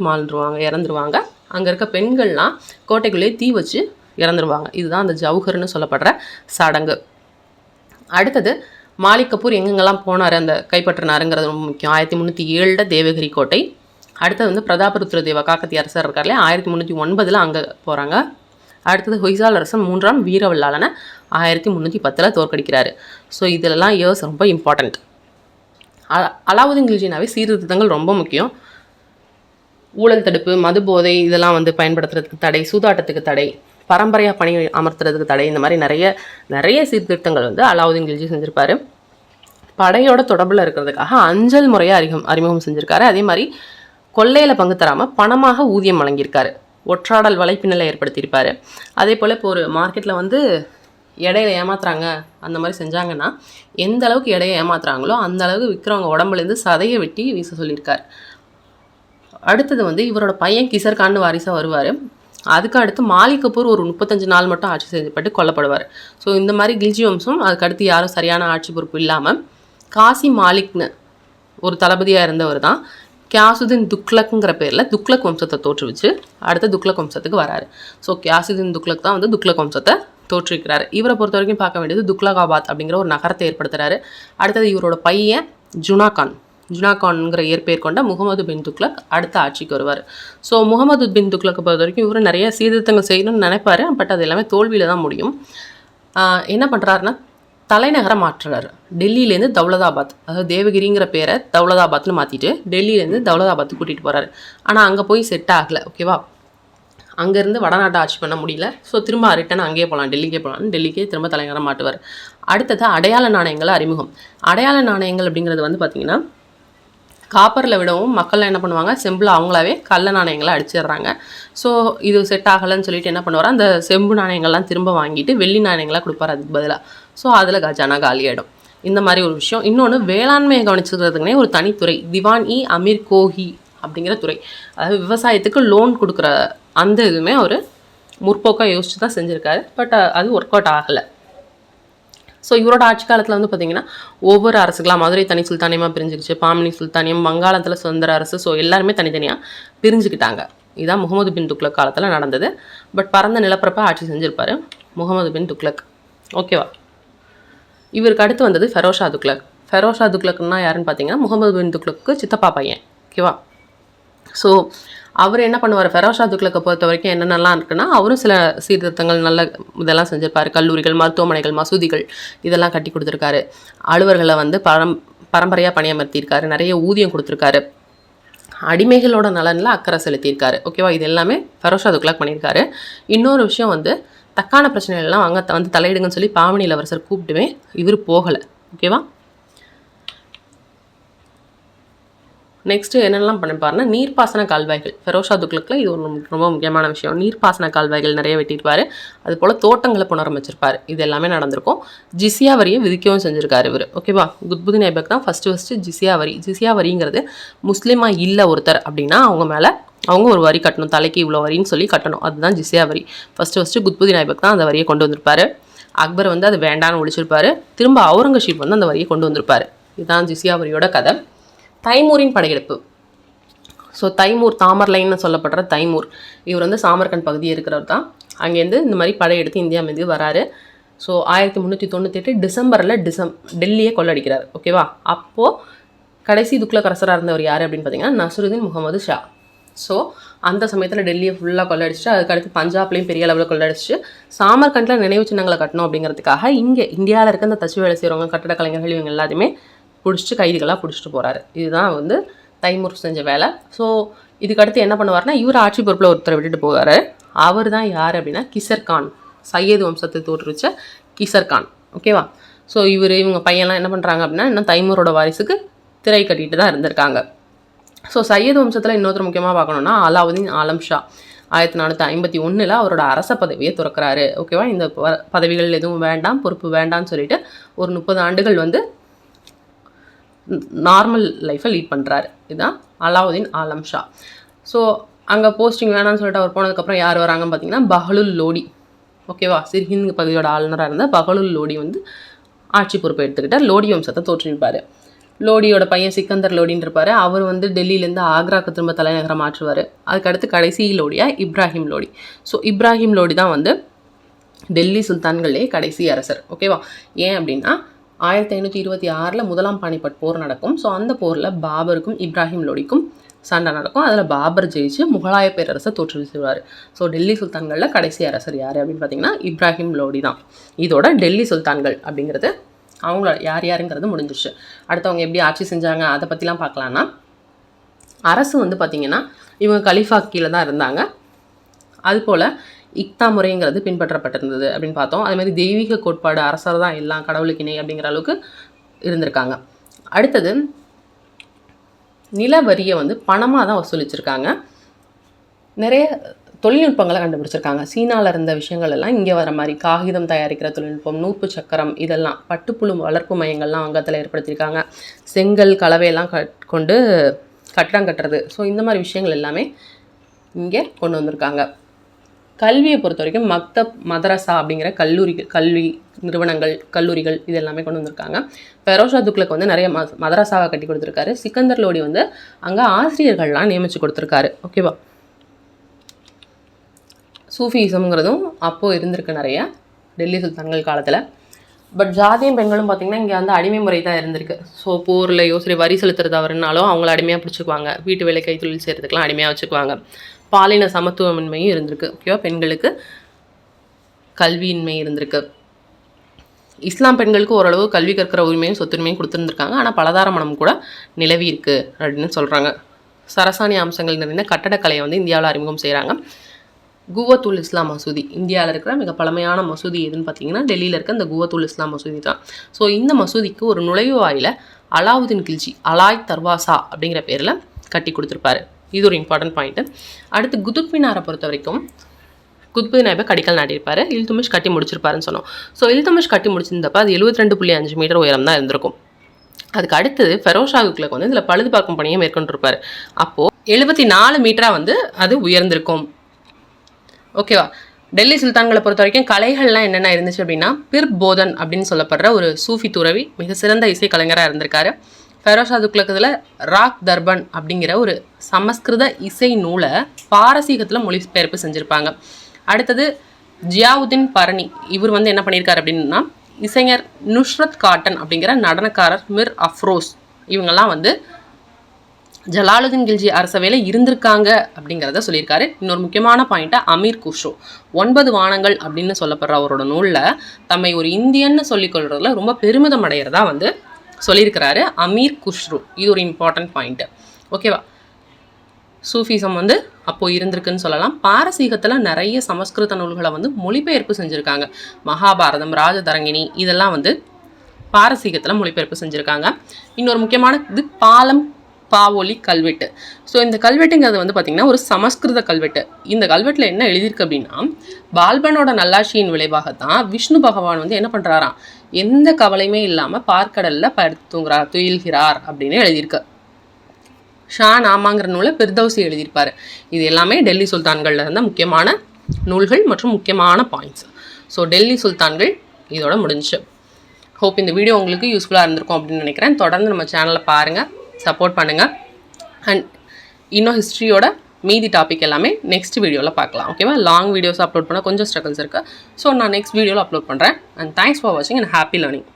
இறந்துருவாங்க. அங்கே இருக்க பெண்கள்லாம் கோட்டைக்குள்ளேயே தீ வச்சு இறந்துருவாங்க. இதுதான் அந்த ஜவுஹர்னு சொல்லப்படுற சடங்கு. அடுத்தது மாலிக் கபூர் எங்கெங்கெல்லாம் போனார், அந்த கைப்பற்றினாருங்கிறது ரொம்ப முக்கியம். 1307 தேவகிரி கோட்டை. அடுத்தது வந்து பிரதாபருத்ர தேவா காக்கத்திய அரசர் இருக்கார்லே 1309 அங்கே போகிறாங்க. அடுத்தது ஹொய்சால் அரசன் 3ஆம் வீரவல்லாளனை 1310 தோற்கடிக்கிறாரு. ஸோ இதிலெல்லாம் இயர்ஸ் ரொம்ப இம்பார்ட்டண்ட். அலாவுதீன் கில்ஜினாவே சீர்திருத்தங்கள் ரொம்ப முக்கியம். ஊழல் தடுப்பு, மது போதை இதெல்லாம் வந்து பயன்படுத்துறதுக்கு தடை, சூதாட்டத்துக்கு தடை, பரம்பரையாக பணி அமர்த்துறதுக்கு தடை, இந்த மாதிரி நிறைய சீர்திருத்தங்கள் வந்து அலாவுதீன் கில்ஜி செஞ்சுருப்பார். படையோட தொடர்பில் இருக்கிறதுக்காக அஞ்சல் முறையை அறிமுகம் செஞ்சுருக்காரு. அதே மாதிரி கொள்ளையில் பங்கு தராமல் பணமாக ஊதியம் வழங்கியிருக்காரு. ஒற்றாடல் வலைப்பின்னலை ஏற்படுத்தியிருப்பார். அதே போல் இப்போ ஒரு மார்க்கெட்டில் வந்து எடையை ஏமாத்துறாங்க அந்த மாதிரி செஞ்சாங்கன்னா எந்த அளவுக்கு எடையை ஏமாத்துறாங்களோ அந்த அளவுக்கு விற்கிறவங்க உடம்புலேருந்து சதையை வெட்டி வீச சொல்லியிருக்கார். அடுத்தது வந்து இவரோட பையன் கிசர்கான்னு வாரிசாக வருவார். அதுக்கு அடுத்து மாலிக் கபூர் ஒரு 35 நாள் மட்டும் ஆட்சி செய்யப்பட்டு கொல்லப்படுவார். ஸோ இந்த மாதிரி கில்ஜி வம்சம் அதுக்கடுத்து யாரும் சரியான ஆட்சி பொறுப்பு இல்லாமல் காசி மாலிக்னு ஒரு தளபதியாக இருந்தவர் தான் கியாசுதீன் துக்ளக்குங்கிற பேரில் துக்ளக் வம்சத்தை தோற்றுவிச்சு அடுத்த துக்ளக் வம்சத்துக்கு வராரு. ஸோ கியாசுதீன் துக்ளக் தான் வந்து துக்ளக் வம்சத்தை தோற்றுவிக்கிறார். இவரை பொறுத்த வரைக்கும் பார்க்க வேண்டியது துக்லகாபாத் அப்படிங்கிற ஒரு நகரத்தை ஏற்படுத்துகிறாரு. அடுத்தது இவரோட பையன் ஜுனாகான்ங்கிற இயற்பெயர் கொண்ட முகமது பின் துக்ளக் அடுத்த ஆட்சிக்கு வருவார். ஸோ முகமது பின் துக்ளக்கை பொறுத்த வரைக்கும் இவர் நிறைய சீர்திருத்தங்கள் செய்யணும்னு நினைப்பார். பட் அது எல்லாமே தோல்வியில் தான் முடியும். என்ன பண்ணுறாருன்னா தலைநகரை மாற்றுறாரு. டெல்லியிலேருந்து தௌலதாபாத், அதாவது தேவகிரிங்கிற பேரை தௌலதாபாத்னு மாற்றிட்டு டெல்லியிலேருந்து தௌலதாபாத் கூட்டிகிட்டு போகிறாரு. ஆனால் அங்கே போய் செட் ஆகலை. ஓகேவா, அங்கேருந்து வடநாட்டை ஆட்சி பண்ண முடியல. ஸோ திரும்ப ரிட்டன் அங்கேயே போகலாம், டெல்லிக்கே திரும்ப தலைநகரம் மாட்டுவார். அடுத்தது அடையாள நாணயங்களை அறிமுகம். அடையாள நாணயங்கள் அப்படிங்கிறது வந்து பார்த்திங்கன்னா காப்பரில் விடவும் மக்கள்லாம் என்ன பண்ணுவாங்க, செம்பில் அவங்களாவே கள்ள நாணயங்களை அடிச்சிடுறாங்க. ஸோ இது செட் ஆகலைன்னு சொல்லிட்டு என்ன பண்ணுவார், அந்த செம்பு நாணயங்கள்லாம் திரும்ப வாங்கிட்டு வெள்ளி நாணயங்களாக கொடுப்பார் அதுக்கு பதிலாக. ஸோ அதில் கஜானா காலியாயிடும். இந்த மாதிரி ஒரு விஷயம். இன்னொன்று வேளாண்மையை கவனிச்சுக்கிறதுக்குனே ஒரு தனித்துறை திவான்-இ அமீர் கோஹி அப்படிங்கிற துறை, அதாவது விவசாயத்துக்கு லோன் கொடுக்குற அந்த இதுவுமே அவர் முற்போக்காக யோசிச்சு தான் செஞ்சுருக்காரு. பட் அது ஒர்க் அவுட் ஆகலை. ஸோ இவரோட ஆட்சி காலத்தில் வந்து பார்த்திங்கன்னா ஒவ்வொரு அரசுகளாக மதுரை தனி சுல்தானியமாக பிரிஞ்சிக்கிச்சு, பாமினி சுல்தானியம், வங்காளத்தில் சுதந்திர அரசு. ஸோ எல்லாருமே தனித்தனியாக பிரிஞ்சுக்கிட்டாங்க. இதுதான் முகமது பின் துக்ளக் காலத்தில் நடந்தது. பட் பரந்த நிலப்பரப்பை ஆட்சி செஞ்சுருப்பார் முகமது பின் துக்ளக். ஓகேவா, இவருக்கு அடுத்து வந்தது ஃபெரோஷா துக்ளக்னா யாருன்னு பார்த்தீங்கன்னா முகமது பின் துக்ளக்கு சித்தப்பா பையன். ஓகேவா, ஸோ அவர் என்ன பண்ணுவார், ஃபெரோஸ் ஷா துக்ளக்கை பொறுத்த வரைக்கும் என்னென்னலாம் இருக்குன்னா, அவரும் சில சீர்திருத்தங்கள் நல்ல இதெல்லாம் செஞ்சிருப்பார். கல்லூரிகள், மருத்துவமனைகள், மசூதிகள் இதெல்லாம் கட்டி கொடுத்துருக்காரு. அலுவலர்களை வந்து பரம்பரையாக பணியமர்த்தியிருக்காரு. நிறைய ஊதியம் கொடுத்துருக்காரு. அடிமைகளோட நலனில் அக்கறை செலுத்தியிருக்காரு. ஓகேவா, இது எல்லாமே ஃபெரோஸ் ஷா துக்ளக் பண்ணியிருக்காரு. இன்னொரு விஷயம் வந்து தக்கான பிரச்சனைகள்லாம் வாங்க வந்து தலையிடுங்கன்னு சொல்லி பாவனி இளவரசர் கூப்பிட்டுமே இவர் போகலை. ஓகேவா, நெக்ஸ்ட்டு என்னெல்லாம் பண்ணிப்பாருன்னா, நீர்ப்பாசன கால்வாய்கள். ஃபெரோஸ் ஷா துக்ளக்கில் இது ஒரு ரொம்ப முக்கியமான விஷயம். நீர்ப்பாசன கால்வாய்கள் நிறைய வெட்டியிருப்பார். அதுபோல் தோட்டங்களை புனரமைச்சிருப்பார். இது எல்லாமே நடந்திருக்கும். ஜிசியா வரியை விதிக்கவும் செஞ்சுருக்காரு இவர். ஓகேவா, குத்புதீன் ஐபக் தான் ஃபஸ்ட்டு ஜிசியா வரி. ஜிசியா வரிங்கிறது முஸ்லீமாக இல்லை ஒருத்தர் அப்படின்னா அவங்க ஒரு வரி கட்டணும், தலைக்கு இவ்வளோ வரின்னு சொல்லி கட்டணும். அதுதான் ஜிசியா வரி. ஃபஸ்ட்டு குத்புதீன் ஐபக் தான் அந்த வரியை கொண்டு வந்திருப்பார். அக்பர் வந்து அது வேண்டான்னு ஒழிச்சிருப்பார். திரும்ப அவுரங்கசீப் வந்து அந்த வரியை கொண்டு வந்திருப்பார். இதுதான் ஜிசியா வரியோட கதை. தைமூரின் படையெடுப்பு. ஸோ தைமூர், தாமர்லைன்னு சொல்லப்படுற தைமூர், இவர் வந்து சாமர்கண்ட் பகுதியில் இருக்கிறவர் தான். அங்கேருந்து இந்த மாதிரி படையெடுத்து இந்தியா மீது வராரு. ஸோ 1398 டிசம்பரில் டெல்லியை கொள்ளடிக்கிறார். ஓகேவா, அப்போது கடைசி துக்ளக்கரசராக இருந்தவர் யார் அப்படின்னு பார்த்தீங்கன்னா நஸ்ருதீன் முகமது ஷா. ஸோ அந்த சமயத்தில் டெல்லியை ஃபுல்லாக கொள்ளடிச்சிட்டு அதுக்கடுத்து பஞ்சாப்லேயும் பெரிய அளவில் கொள்ளடிச்சு சாமர்கண்டில் நினைவு சின்னங்களை கட்டணும் அப்படிங்கிறதுக்காக இங்கே இந்தியாவில் இருக்க அந்த தச்சு வேலை செய்கிறவங்க, கட்டட கலைஞர்கள், இவங்க எல்லாத்தையுமே பிடிச்சிட்டு கைதிகளாக பிடிச்சிட்டு போகிறாரு. இதுதான் வந்து தைமூர் செஞ்ச வேலை. ஸோ இதுக்கடுத்து என்ன பண்ணுவார்னா, இவர் ஆட்சி பொறுப்பில் ஒருத்தரை விட்டுட்டு போவார். அவர் தான் யார் அப்படின்னா கிசர்கான், சையது வம்சத்தை தோற்றுவிச்ச கிசர்கான். ஓகேவா, ஸோ இவங்க பையன்லாம் என்ன பண்ணுறாங்க அப்படின்னா இன்னும் தைமூரோட வாரிசுக்கு திரை கட்டிட்டு தான் இருந்திருக்காங்க. ஸோ சையது வம்சத்தில் இன்னொருத்தர் முக்கியமாக பார்க்கணுன்னா அலாவுதீன் ஆலம் ஷா 1451 அவரோட அரச பதவியை துறக்கிறாரு. ஓகேவா, இந்த பதவிகள் எதுவும் வேண்டாம், பொறுப்பு வேண்டாம்னு சொல்லிட்டு ஒரு 30 ஆண்டுகள் வந்து நார்மல் லைஃப்பை லீட் பண்ணுறாரு. இதுதான் அலாவுதீன் ஆலம் ஷா. ஸோ அங்கே போஸ்டிங் வேணான்னு சொல்லிட்டு அவர் போனதுக்கப்புறம் யார் வராங்கன்னு பார்த்தீங்கன்னா பஹலுல் லோடி. ஓகேவா, சிர்ஹிந்த் பகுதியோட ஆளுநராக இருந்த பஹலுல் லோடி வந்து ஆட்சி பொறுப்பை எடுத்துக்கிட்டார். லோடி வம்சத்தை தோற்றுவிப்பார். லோடியோட பையன் சிக்கந்தர் லோடின்னு இருப்பார். அவர் வந்து டெல்லியிலேருந்து ஆக்ராவுக்கு திரும்ப தலைநகரம் மாற்றுவார். அதுக்கடுத்து கடைசி லோடியாக இப்ராஹிம் லோடி. ஸோ இப்ராஹிம் லோடி தான் வந்து டெல்லி சுல்தான்களே கடைசி அரசர். ஓகேவா, ஏன் அப்படின்னா 1526 முதலாம் பானிபட் போர் நடக்கும். ஸோ அந்த போரில் பாபருக்கும் இப்ராஹிம் லோடிக்கும் சண்டை நடக்கும். அதில் பாபர் ஜெயிச்சு முகலாய பேரரசை தோற்றுவிச்சுவார். ஸோ டெல்லி சுல்தான்களில் கடைசி அரசர் யார் அப்படின்னு பார்த்தீங்கன்னா இப்ராஹிம் லோடி தான். இதோட டெல்லி சுல்தான்கள் அப்படிங்கிறது அவங்களோட யாருங்கிறது முடிஞ்சிச்சு. அடுத்தவங்க எப்படி ஆட்சி செஞ்சாங்க அதை பற்றிலாம் பார்க்கலான்னா, அரசு வந்து பார்த்திங்கன்னா இவங்க கலீஃபா கீழே தான் இருந்தாங்க. அதுபோல் இக்தா முறைங்கிறது பின்பற்றப்பட்டிருந்தது அப்படின்னு பார்த்தோம். அதுமாதிரி தெய்வீக கோட்பாடு, அரசர் தான் எல்லாம், கடவுளுக்கு இணை அப்படிங்கிற அளவுக்கு இருந்திருக்காங்க. அடுத்தது நில வரியை வந்து பணமாக தான் வசூலிச்சிருக்காங்க. நிறைய தொழில்நுட்பங்களை கண்டுபிடிச்சிருக்காங்க. சீனாவில் இருந்த விஷயங்கள் எல்லாம் இங்கே வர மாதிரி காகிதம் தயாரிக்கிற தொழில்நுட்பம், நூற்பு சக்கரம், இதெல்லாம் பட்டுப்புழு வளர்ப்பு மையங்கள்லாம் வங்கத்தில் ஏற்படுத்தியிருக்காங்க. செங்கல் கலவையெல்லாம் கொண்டு கட்டடம் கட்டுறது. ஸோ இந்த மாதிரி விஷயங்கள் எல்லாமே இங்கே கொண்டு வந்திருக்காங்க. கல்வியை பொறுத்த வரைக்கும் மக்தப், மதரசா அப்படிங்கிற கல்வி நிறுவனங்கள், கல்லூரிகள் இது எல்லாமே கொண்டு வந்திருக்காங்க. ஃபெரோஸ் ஷா துக்ளக் வந்து நிறைய மதரசாவை கட்டி கொடுத்துருக்காரு. சிக்கந்தர் லோடி வந்து அங்கே ஆசிரியர்கள்லாம் நியமித்து கொடுத்துருக்காரு. ஓகேவா, சூஃபிசம்ங்கிறதும் அப்போது இருந்திருக்கு நிறைய டெல்லி சுல்தான்கள் காலத்தில். பட் ஜாதியும் பெண்களும் பார்த்திங்கன்னா இங்கே வந்து அடிமை முறை தான் இருந்திருக்கு. ஸோ போர்லையோ சரி வரி செலுத்துறது அவருனாலும் அவங்கள அடிமையாக பிடிச்சிக்குவாங்க. வீட்டு வேலை கைத்தொழில் செய்கிறதுக்கெலாம் அடிமையாக வச்சுக்குவாங்க. பாலின சமத்துவமின்மையும் இருந்திருக்கு. ஓகேவா, பெண்களுக்கு கல்வியின்மை இருந்திருக்கு. இஸ்லாம் பெண்களுக்கு ஓரளவு கல்வி கற்கிற உரிமையும் சொத்துரிமையும் கொடுத்துருந்துருக்காங்க. ஆனால் பலதார மனம் கூட நிலவி இருக்குது அப்படின்னு சொல்கிறாங்க. சரசானி அம்சங்கள் நிறைந்த கட்டடக்கலையை வந்து இந்தியாவில் அறிமுகம் செய்கிறாங்க. குவத்துல் இஸ்லாம் மசூதி இந்தியாவில் இருக்கிற மிக பழமையான மசூதி எதுன்னு பார்த்தீங்கன்னா டெல்லியில் இருக்க இந்த குவத்துல் இஸ்லாம் மசூதி தான். ஸோ இந்த மசூதிக்கு ஒரு நுழைவு வாயில அலாவுதீன் கில்ஜி அலாய் தர்வாசா அப்படிங்கிற பேரில் கட்டி கொடுத்துருப்பாரு. இது ஒரு இம்பார்ட்டன்ட் பாயிண்ட்டு. அடுத்து குதுப் மினாரை பொறுத்த வரைக்கும் குத்புதீன் ஐபக் அடிக்கல் நாட்டியிருப்பார். இல்துமிஷ் கட்டி முடிச்சிருப்பாருன்னு சொன்னோம். ஸோ இல்துமிஷ் கட்டி முடிச்சிருந்தப்போ அது 72.5 மீட்டர் உயரம் தான் இருந்திருக்கும். அதுக்கு அடுத்தது ஃபெரோஸ் ஷா துக்ளக் வந்து இதில் பழுது பார்க்கும் பணியை மேற்கொண்டிருப்பார். அப்போது 74 மீட்டராக வந்து அது உயர்ந்திருக்கும். ஓகேவா, டெல்லி சுல்தான்களை பொறுத்த வரைக்கும் கலைகள்லாம் என்னென்ன இருந்துச்சு அப்படின்னா பிர் போதன் அப்படின்னு சொல்லப்படுற ஒரு சூஃபி துறவி மிக சிறந்த இசை கலைஞராக இருந்திருக்காரு. ஃபெரோஸ் ஷா துக்ளக் இதில் ராக் தர்பன் அப்படிங்கிற ஒரு சமஸ்கிருத இசை நூலை பாரசீகத்தில் மொழிபெயர்ப்பு செஞ்சுருப்பாங்க. அடுத்தது ஜியாவுதீன் பரணி, இவர் வந்து என்ன பண்ணியிருக்காரு அப்படின்னா இசைஞர் நுஸ்ரத் காட்டன் அப்படிங்கிற நடனக்காரர், மிர் அஃப்ரோஸ், இவங்கெல்லாம் வந்து ஜலாலுதீன் கில்ஜி அரசவையில் இருந்திருக்காங்க அப்படிங்கிறத சொல்லியிருக்காரு. இன்னொரு முக்கியமான பாயிண்ட்டை அமீர் குஷ்ரு 9 வானங்கள் அப்படின்னு சொல்லப்படுற அவரோட நூலில் தம்மை ஒரு இந்தியன்னு சொல்லிக்கொள்றதுல ரொம்ப பெருமிதம் அடைகிறதா வந்து சொல்லியிருக்கிறாரு அமீர் குஷ்ரு. இது ஒரு இம்பார்ட்டன்ட் பாயிண்ட்டு. ஓகேவா? சூஃபிசம் வந்து அப்போது இருந்திருக்குன்னு சொல்லலாம். பாரசீகத்தில் நிறைய சமஸ்கிருத நூல்களை வந்து மொழிபெயர்ப்பு செஞ்சுருக்காங்க. மகாபாரதம், ராஜதரங்கிணி இதெல்லாம் வந்து பாரசீகத்தில் மொழிபெயர்ப்பு செஞ்சுருக்காங்க. இன்னொரு முக்கியமான இது பாலம் பாவொலி கல்வெட்டு. ஸோ இந்த கல்வெட்டுங்கிறது வந்து பார்த்திங்கன்னா ஒரு சமஸ்கிருத கல்வெட்டு. இந்த கல்வெட்டில் என்ன எழுதியிருக்கு அப்படின்னா, பால்பனோட நல்லாட்சியின் விளைவாகத்தான் விஷ்ணு பகவான் வந்து என்ன பண்ணுறாராம், எந்த கவலையுமே இல்லாமல் பார்க்கடலில் படுத்துங்கிறார், துயில்கிறார் அப்படின்னு எழுதியிருக்கு. ஷா நாமாங்கிற நூலை பிர்தௌசி எழுதியிருப்பார். இது எல்லாமே டெல்லி சுல்தான்களில் இருந்த முக்கியமான நூல்கள் மற்றும் முக்கியமான பாயிண்ட்ஸ். ஸோ டெல்லி சுல்தான்கள் இதோட முடிஞ்சு. ஹோப் இந்த வீடியோ உங்களுக்கு யூஸ்ஃபுல்லாக இருந்திருக்கும் அப்படின்னு நினைக்கிறேன். தொடர்ந்து நம்ம சேனலை பாருங்கள், சப்போர்ட் பண்ணுங்கள். அண்ட் இன்னும் ஹிஸ்ட்ரியோட மீதி டாபிக் எல்லாமே நெக்ஸ்ட் வீடியோவில் பார்க்கலாம். ஓகேவா? லாங் வீடியோஸ் அப்லோட் பண்ண கொஞ்சம் ஸ்ட்ரகிள்ஸ் இருக்குது. ஸோ நான் நெக்ஸ்ட் வீடியோவில் அப்லோட் பண்ணுறேன். அண்ட் தேங்க்ஸ் ஃபார் வாட்சிங் அண்ட் ஹாப்பி லேர்னிங்.